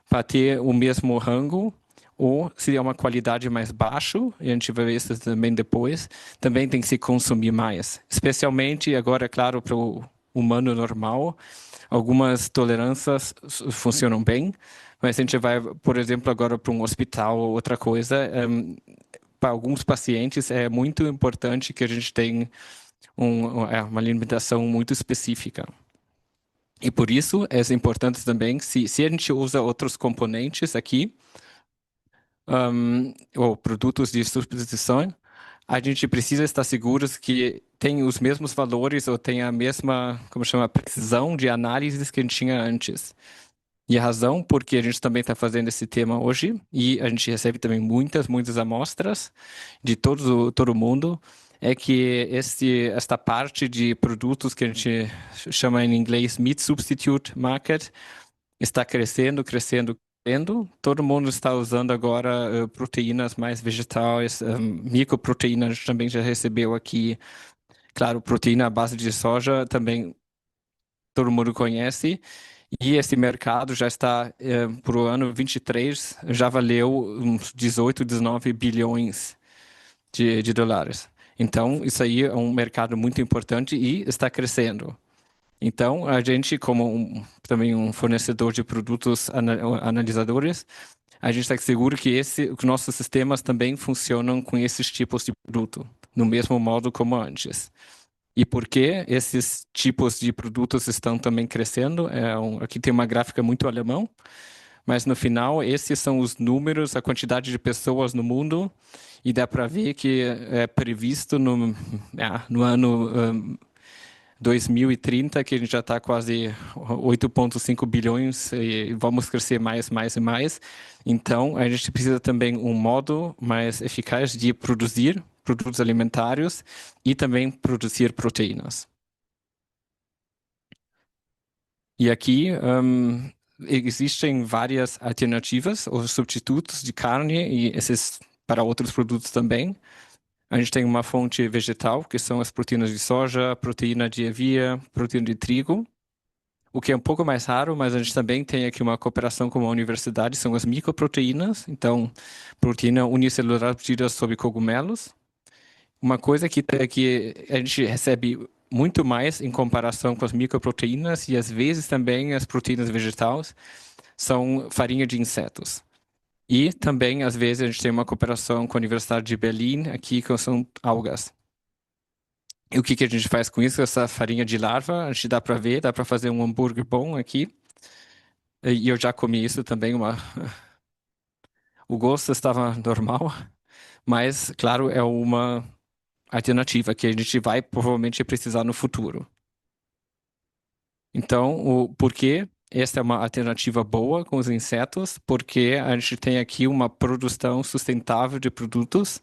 para ter o mesmo rango. Ou se é uma qualidade mais baixa, e a gente vai ver isso também depois, também tem que se consumir mais. Especialmente agora, é claro, para o humano normal, algumas tolerâncias funcionam bem, mas a gente vai, por exemplo, agora para um hospital ou outra coisa, para alguns pacientes é muito importante que a gente tenha uma alimentação muito específica. E por isso é importante também, se a gente usa outros componentes aqui, ou produtos de substituição, a gente precisa estar seguros que tem os mesmos valores ou tem a mesma, como chama, precisão de análises que a gente tinha antes. E a razão porque a gente também está fazendo esse tema hoje, e a gente recebe também muitas amostras de todo mundo, é que esta parte de produtos que a gente chama em inglês Meat Substitute Market está crescendo. Todo mundo está usando agora proteínas mais vegetais, microproteínas, a gente também já recebeu aqui. Claro, proteína à base de soja também todo mundo conhece. E esse mercado já está, para o ano 23, já valeu uns 18, 19 bilhões de dólares. Então, isso aí é um mercado muito importante e está crescendo. Então, a gente, como também um fornecedor de produtos analisadores, a gente está seguro que que nossos sistemas também funcionam com esses tipos de produto, no mesmo modo como antes. E por que esses tipos de produtos estão também crescendo? Aqui tem uma gráfica muito alemão, mas no final esses são os números, a quantidade de pessoas no mundo, e dá para ver que é previsto no ano 2030 que a gente já está quase 8,5 bilhões e vamos crescer mais e mais. Então, a gente precisa também um modo mais eficaz de produzir produtos alimentares e também produzir proteínas. E aqui existem várias alternativas ou substitutos de carne e esses para outros produtos também. A gente tem uma fonte vegetal, que são as proteínas de soja, proteína de aveia, proteína de trigo, o que é um pouco mais raro, mas a gente também tem aqui uma cooperação com a universidade, são as microproteínas, então proteína unicelular obtida sob cogumelos. Uma coisa que a gente recebe muito mais em comparação com as microproteínas e às vezes também as proteínas vegetais são farinha de insetos. E também, às vezes, a gente tem uma cooperação com a Universidade de Berlim, aqui, que são algas. E o que a gente faz com isso? Essa farinha de larva, a gente dá para ver, dá para fazer um hambúrguer bom aqui. E eu já comi isso também, o gosto estava normal, mas, claro, é uma alternativa que a gente vai provavelmente precisar no futuro. Então, por que esta é uma alternativa boa com os insetos? Porque a gente tem aqui uma produção sustentável de produtos.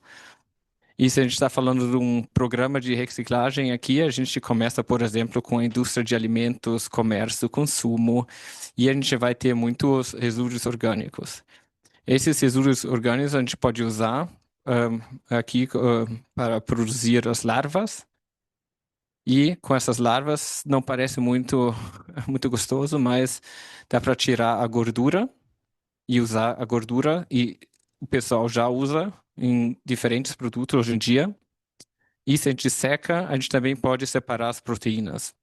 E se a gente está falando de um programa de reciclagem aqui, a gente começa, por exemplo, com a indústria de alimentos, comércio, consumo, e a gente vai ter muitos resíduos orgânicos. Esses resíduos orgânicos a gente pode usar aqui para produzir as larvas, e com essas larvas não parece muito gostoso, mas dá para tirar a gordura e usar a gordura, e o pessoal já usa em diferentes produtos hoje em dia. E se a gente seca, a gente também pode separar as proteínas.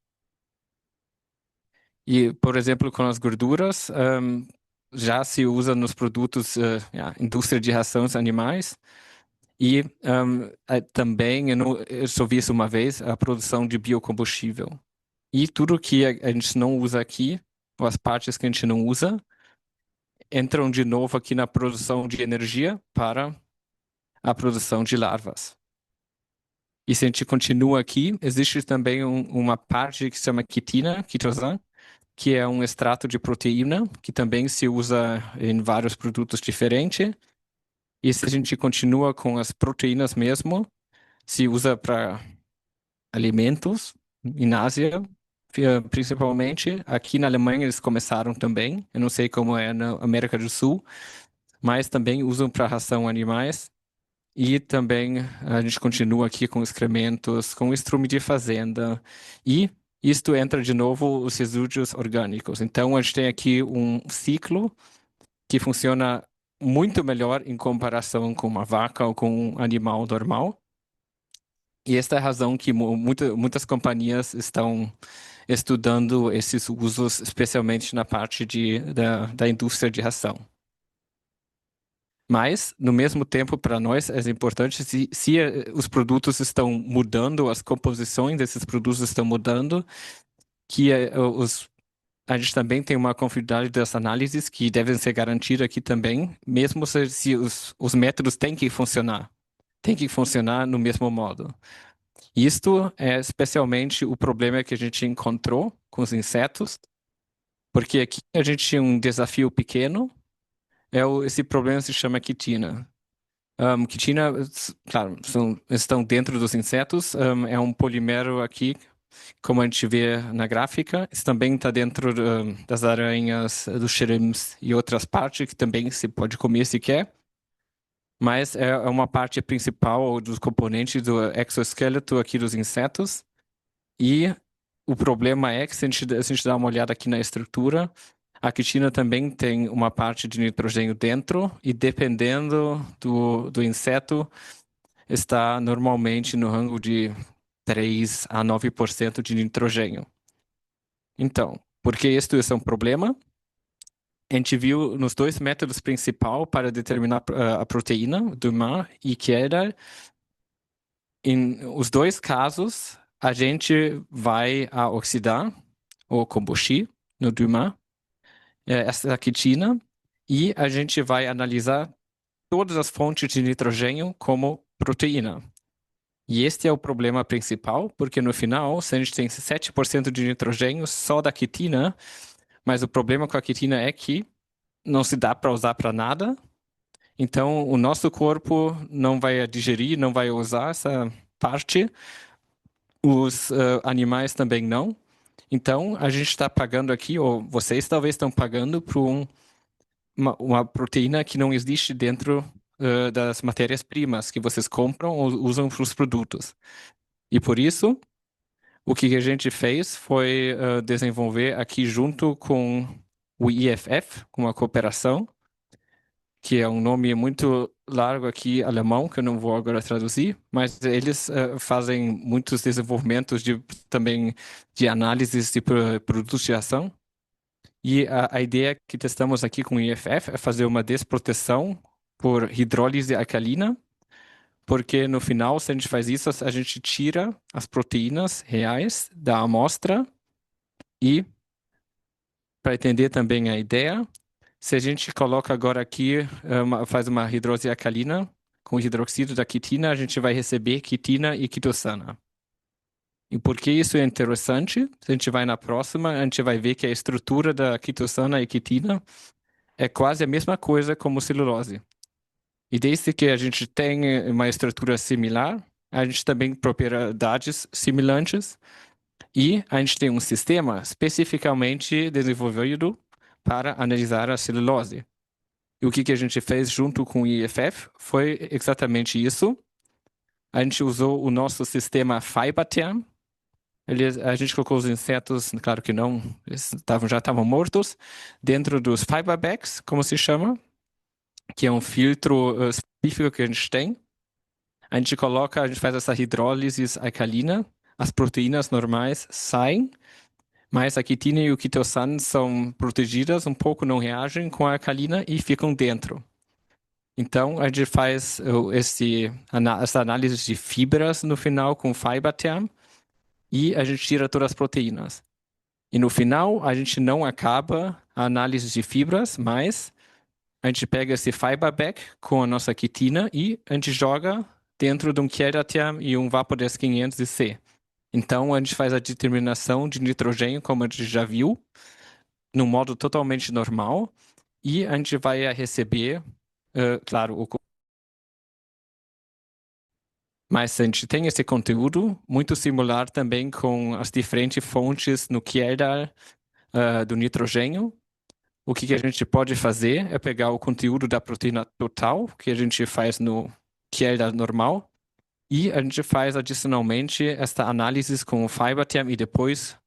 E, por exemplo, com as gorduras, já se usa nos produtos, indústria de rações animais. E também, eu só vi isso uma vez, a produção de biocombustível. E tudo que a gente não usa aqui, ou as partes que a gente não usa, entram de novo aqui na produção de energia para a produção de larvas. E se a gente continua aqui, existe também uma parte que se chama quitina, quitosan, que é um extrato de proteína, que também se usa em vários produtos diferentes. E se a gente continua com as proteínas mesmo, se usa para alimentos, em Ásia, principalmente. Aqui na Alemanha eles começaram também, eu não sei como é na América do Sul, mas também usam para ração animais. E também a gente continua aqui com excrementos, com estrume de fazenda. E isto entra de novo os resíduos orgânicos. Então a gente tem aqui um ciclo que funciona muito melhor em comparação com uma vaca ou com um animal normal. E esta é a razão que muitas companhias estão estudando esses usos, especialmente na parte da indústria de ração. Mas, no mesmo tempo, para nós é importante se os produtos estão mudando, as composições desses produtos estão mudando, que a gente também tem uma confiabilidade das análises que devem ser garantidas aqui também, mesmo se os métodos têm que funcionar. Tem que funcionar no mesmo modo. Isto é especialmente o problema que a gente encontrou com os insetos, porque aqui a gente tinha um desafio pequeno, esse problema se chama quitina. Quitina, claro, estão dentro dos insetos, é um polímero aqui, como a gente vê na gráfica. Isso também está dentro das aranhas, dos shrimps e outras partes que também se pode comer se quer. Mas é uma parte principal dos componentes do exoesqueleto aqui dos insetos. E o problema é que se a gente dá uma olhada aqui na estrutura, a quitina também tem uma parte de nitrogênio dentro e dependendo do inseto, está normalmente no rango de 3 a 9% de nitrogênio. Então, por que isso é um problema? A gente viu nos dois métodos principais para determinar a proteína do mar e queda. Em os dois casos, a gente vai a oxidar ou combustir no Dumas, essa quitina, e a gente vai analisar todas as fontes de nitrogênio como proteína. E este é o problema principal, porque no final, se a gente tem 7% de nitrogênio só da quitina, mas o problema com a quitina é que não se dá para usar para nada, então o nosso corpo não vai digerir, não vai usar essa parte, os animais também não. Então, a gente está pagando aqui, ou vocês talvez estão pagando por uma proteína que não existe dentro das matérias-primas que vocês compram ou usam para os produtos. E por isso, o que a gente fez foi desenvolver aqui junto com o IFF, com uma cooperação, que é um nome muito largo aqui, alemão, que eu não vou agora traduzir, mas eles fazem muitos desenvolvimentos também de análises de produtos de ação. E a ideia que testamos aqui com o IFF é fazer uma desproteção por hidrólise alcalina, porque no final, se a gente faz isso, a gente tira as proteínas reais da amostra e, para entender também a ideia, se a gente coloca agora aqui, faz uma hidrólise alcalina com hidroxído da quitina, a gente vai receber quitina e quitossana. E por que isso é interessante? Se a gente vai na próxima, a gente vai ver que a estrutura da quitossana e quitina é quase a mesma coisa como celulose. E desde que a gente tem uma estrutura similar, a gente também tem propriedades semelhantes e a gente tem um sistema especificamente desenvolvido para analisar a celulose. E o que a gente fez junto com o IFF foi exatamente isso. A gente usou o nosso sistema FiberTerm. A gente colocou os insetos, claro que não, eles já estavam mortos, dentro dos fiberbags, como se chama, que é um filtro específico que a gente tem. A gente faz essa hidrólise alcalina, as proteínas normais saem, mas a quitina e o quitossan são protegidas, um pouco não reagem com a alcalina e ficam dentro. Então, a gente faz essa análise de fibras no final com FiberTerm e a gente tira todas as proteínas. E no final, a gente não acaba a análise de fibras, mas a gente pega esse fiberback com a nossa quitina e a gente joga dentro de um Keratia e um Vaporex 500C. Então, a gente faz a determinação de nitrogênio, como a gente já viu, num modo totalmente normal, e a gente vai receber, claro, mas a gente tem esse conteúdo muito similar também com as diferentes fontes no Kjeldal do nitrogênio. O que a gente pode fazer é pegar o conteúdo da proteína total, que a gente faz no Kjeldal normal, e a gente faz adicionalmente esta análise com o FiberTerm e depois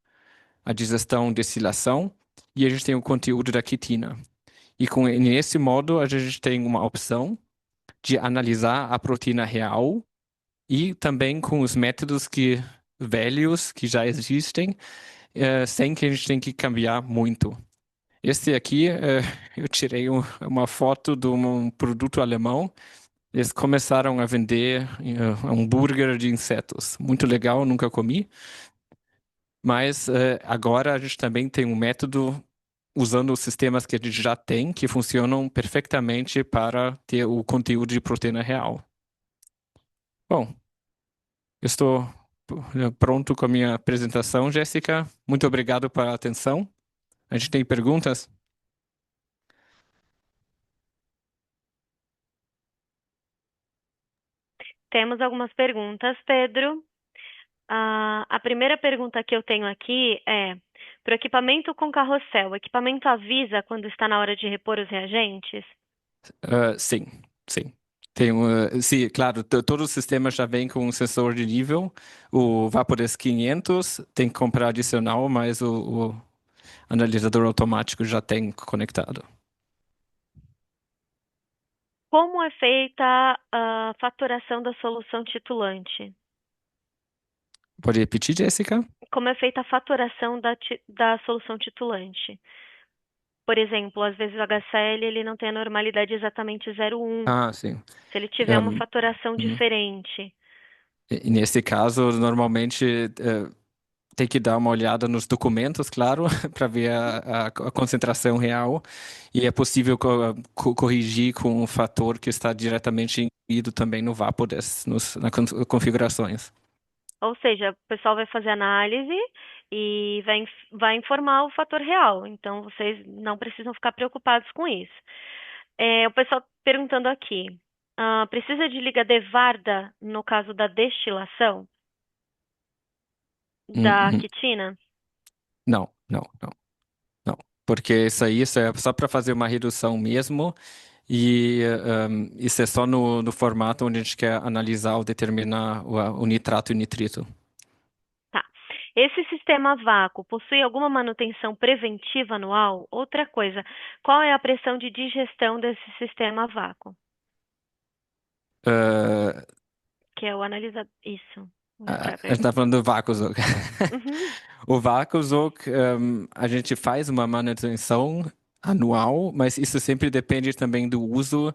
a digestão, destilação, e a gente tem o conteúdo da quitina. E nesse modo a gente tem uma opção de analisar a proteína real e também com os métodos velhos que já existem, sem que a gente tenha que cambiar muito. Este aqui, eu tirei uma foto de um produto alemão. Eles começaram a vender hambúrguer de insetos. Muito legal, nunca comi. Mas agora a gente também tem um método usando os sistemas que a gente já tem, que funcionam perfeitamente para ter o conteúdo de proteína real. Bom, eu estou pronto com a minha apresentação, Jéssica. Muito obrigado pela atenção. A gente tem perguntas?
Temos algumas perguntas, Pedro. A primeira pergunta que eu tenho aqui é: para o equipamento com carrossel, o equipamento avisa quando está na hora de repor os reagentes?
Sim, sim. Sim, claro, todos os sistemas já vêm com um sensor de nível. O Vaporex 500 tem que comprar adicional, mas o analisador automático já tem conectado.
Como é feita a faturação da solução titulante?
Pode repetir, Jéssica?
Como é feita a faturação da solução titulante? Por exemplo, às vezes o HCl ele não tem a normalidade exatamente 0,1.
Ah, sim.
Se ele tiver uma
Um,
faturação
uhum.
diferente,
E nesse caso, normalmente tem que dar uma olhada nos documentos, claro, para ver a concentração real. E é possível corrigir com um fator que está diretamente incluído também no Vaporex, nas configurações.
ou seja, o pessoal vai fazer análise e vai informar o fator real. Então, vocês não precisam ficar preocupados com isso. O pessoal perguntando aqui, precisa de liga de Varda no caso da destilação da
Uhum.
quitina?
Não, não, não, não. Porque isso é só para fazer uma redução mesmo. E isso é só no formato onde a gente quer analisar ou determinar o nitrato e o nitrito.
Tá. Esse sistema a vácuo possui alguma manutenção preventiva anual? Outra coisa, qual é a pressão de digestão desse sistema a vácuo?
Ah,
Que é o analisador. Isso, outra
a gente está
pergunta.
falando do Vacuum.
Uhum.
O Vacuum, a gente faz uma manutenção anual, mas isso sempre depende também do uso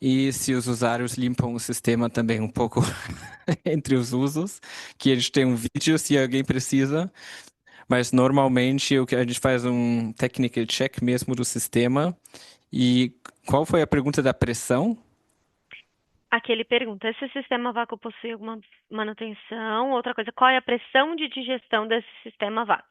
e se os usuários limpam o sistema também um pouco entre os usos, que a gente tem um vídeo se alguém precisa, mas normalmente o que a gente faz um technical check mesmo do sistema. E qual foi a pergunta da pressão?
Aqui ele pergunta: esse sistema a vácuo possui alguma manutenção? Outra coisa, qual é a pressão de digestão desse sistema a vácuo?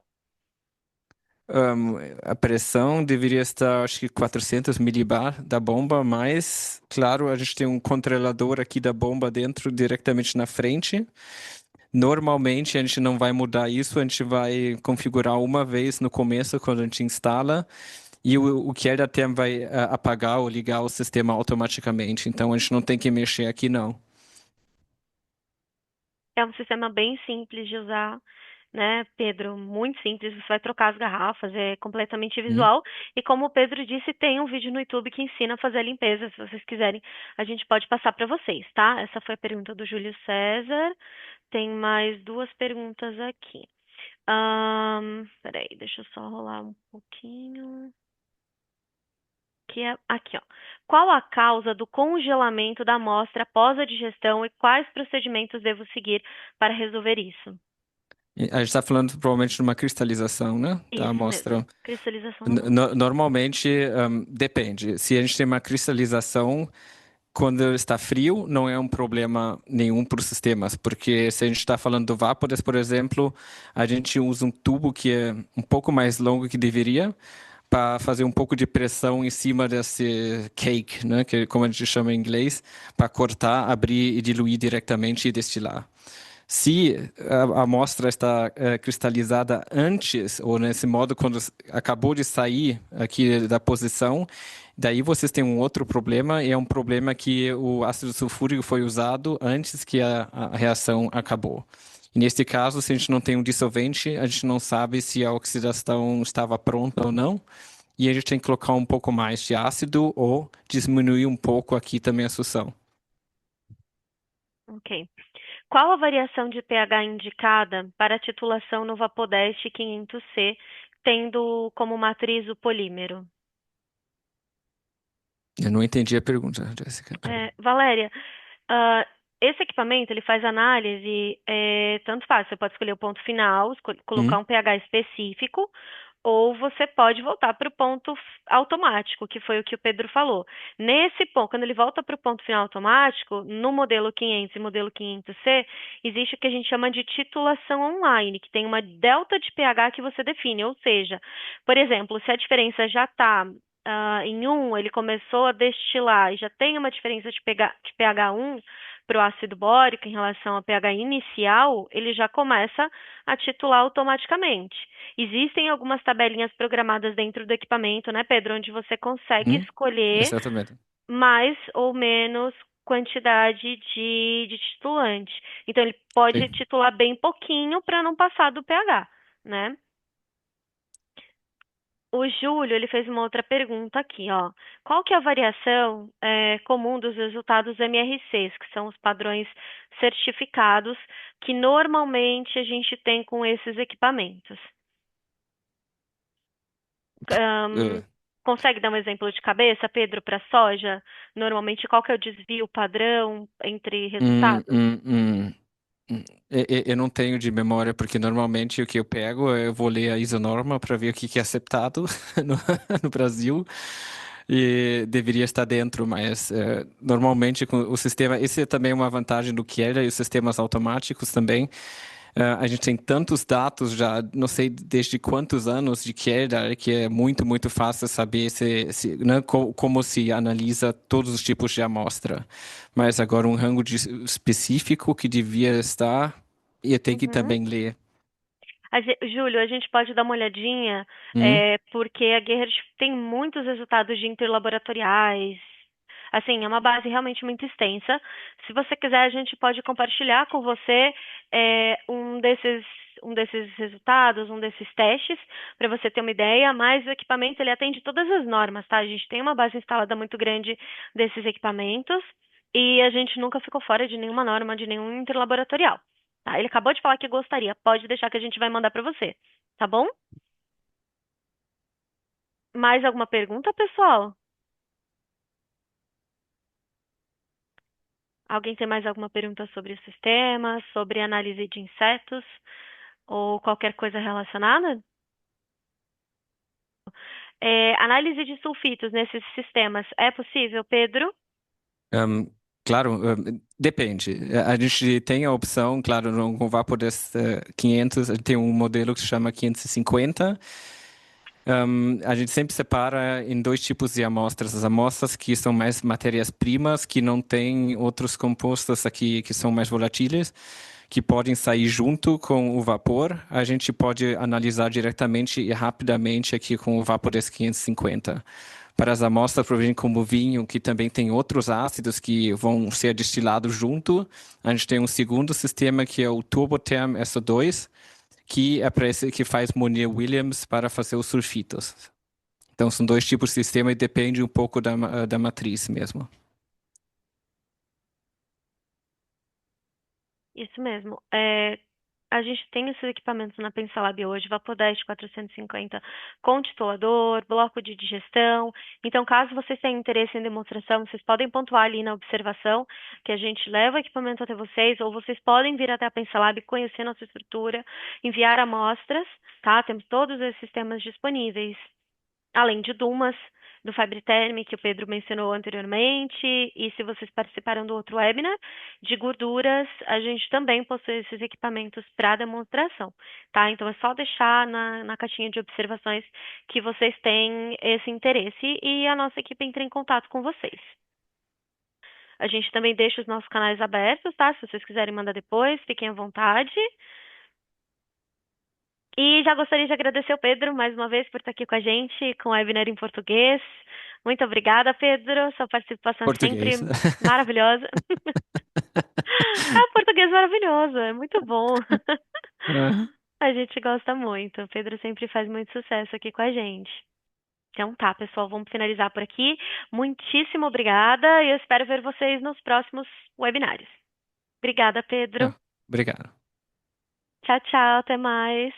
A pressão deveria estar, acho que 400 milibar da bomba, mas, claro, a gente tem um controlador aqui da bomba dentro, diretamente na frente. Normalmente a gente não vai mudar isso, a gente vai configurar uma vez no começo, quando a gente instala, e o Carrier até vai apagar ou ligar o sistema automaticamente. Então a gente não tem que mexer aqui, não.
É um sistema bem simples de usar, né, Pedro? Muito simples. Você vai trocar as garrafas, é completamente
Hum?
visual. E como o Pedro disse, tem um vídeo no YouTube que ensina a fazer a limpeza. Se vocês quiserem, a gente pode passar para vocês, tá? Essa foi a pergunta do Júlio César. Tem mais duas perguntas aqui. Peraí, deixa eu só rolar um pouquinho. Que é aqui, ó. Qual a causa do congelamento da amostra após a digestão e quais procedimentos devo seguir para resolver isso?
E a gente está falando provavelmente de uma cristalização, né, da
Isso mesmo,
amostra.
cristalização na amostra.
Normalmente, depende. Se a gente tem uma cristalização, quando está frio, não é um problema nenhum para os sistemas, porque se a gente está falando do Vaporex, por exemplo, a gente usa um tubo que é um pouco mais longo que deveria, para fazer um pouco de pressão em cima desse cake, né, que é como a gente chama em inglês, para cortar, abrir e diluir diretamente e destilar. Se a amostra está cristalizada antes, ou nesse modo, quando acabou de sair aqui da posição, daí vocês têm um outro problema, e é um problema que o ácido sulfúrico foi usado antes que a reação acabou. E neste caso, se a gente não tem um dissolvente, a gente não sabe se a oxidação estava pronta ou não, e a gente tem que colocar um pouco mais de ácido ou diminuir um pouco aqui também a sução.
Ok. Qual a variação de pH indicada para a titulação no Vapodeste 500C, tendo como matriz o polímero?
Eu não entendi a pergunta, Jéssica.
Valéria, ah, esse equipamento, ele faz análise, tanto faz, você pode escolher o ponto final, colocar
Hum,
um pH específico, ou você pode voltar para o ponto automático, que foi o que o Pedro falou. Nesse ponto, quando ele volta para o ponto final automático, no modelo 500 e modelo 500C, existe o que a gente chama de titulação online, que tem uma delta de pH que você define, ou seja, por exemplo, se a diferença já está em 1, ele começou a destilar e já tem uma diferença de pH 1 para o ácido bórico em relação ao pH inicial, ele já começa a titular automaticamente. Existem algumas tabelinhas programadas dentro do equipamento, né, Pedro, onde você consegue
hum,
escolher
exatamente.
mais ou menos quantidade de titulante. Então, ele pode
Sim.
titular bem pouquinho para não passar do pH, né? O Júlio, ele fez uma outra pergunta aqui, ó. Qual que é a variação comum dos resultados MRCs, que são os padrões certificados que normalmente a gente tem com esses equipamentos?
Uh,
Ahn, Consegue dar um exemplo de cabeça, Pedro, para soja? Normalmente, qual que é o desvio padrão entre
hum,
resultados?
hum, hum. Eu não tenho de memória, porque normalmente o que eu pego, eu vou ler a isonorma para ver o que que é acceptado no, no Brasil e deveria estar dentro, mas normalmente com o sistema, esse é também uma vantagem do Kera e os sistemas automáticos também. A gente tem tantos dados já, não sei desde quantos anos de Kera, que é muito, muito fácil saber né, como se analisa todos os tipos de amostra. Mas agora um rango específico que devia estar, ia ter que
Uhum.
também ler.
Júlio, a gente pode dar uma olhadinha,
Hum?
porque a Gerhard tem muitos resultados de interlaboratoriais. Assim, é uma base realmente muito extensa. Se você quiser, a gente pode compartilhar com você um desses resultados, um desses testes, para você ter uma ideia. Mas o equipamento ele atende todas as normas, tá? A gente tem uma base instalada muito grande desses equipamentos e a gente nunca ficou fora de nenhuma norma, de nenhum interlaboratorial. Tá? Ele acabou de falar que gostaria. Pode deixar que a gente vai mandar para você. Tá bom? Mais alguma pergunta, pessoal? Alguém tem mais alguma pergunta sobre o sistema, sobre análise de insetos ou qualquer coisa relacionada? Análise de sulfitos nesses sistemas é possível, Pedro?
Um, claro, depende. A gente tem a opção, claro, no Vaporest 500, a gente tem um modelo que se chama 550. A gente sempre separa em dois tipos de amostras. As amostras que são mais matérias-primas, que não têm outros compostos aqui que são mais voláteis, que podem sair junto com o vapor. A gente pode analisar diretamente e rapidamente aqui com o Vaporest 550. Para as amostras, por exemplo, como vinho, que também tem outros ácidos que vão ser destilados junto, a gente tem um segundo sistema que é o Turbotherm SO2, que é para esse que faz Monier Williams para fazer os sulfitos. Então são dois tipos de sistema e depende um pouco da matriz mesmo.
Isso mesmo. A gente tem esses equipamentos na Pensalab hoje, Vapodash 450 com titulador, bloco de digestão. Então, caso vocês tenham interesse em demonstração, vocês podem pontuar ali na observação que a gente leva o equipamento até vocês, ou vocês podem vir até a Pensalab, conhecer nossa estrutura, enviar amostras, tá? Temos todos esses sistemas disponíveis além de Dumas, do FiberTerm, que o Pedro mencionou anteriormente, e se vocês participaram do outro webinar, de gorduras, a gente também possui esses equipamentos para demonstração, tá? Então é só deixar na caixinha de observações que vocês têm esse interesse e a nossa equipe entra em contato com vocês. A gente também deixa os nossos canais abertos, tá? Se vocês quiserem mandar depois, fiquem à vontade. E já gostaria de agradecer ao Pedro mais uma vez por estar aqui com a gente, com o webinar em português. Muito obrigada, Pedro. Sua participação é
Português.
sempre maravilhosa. Ah, português maravilhoso, é muito bom.
Ah,
A gente gosta muito. O Pedro sempre faz muito sucesso aqui com a gente. Então tá, pessoal, vamos finalizar por aqui. Muitíssimo obrigada e eu espero ver vocês nos próximos webinários. Obrigada, Pedro.
Obrigado.
Tchau, tchau, até mais.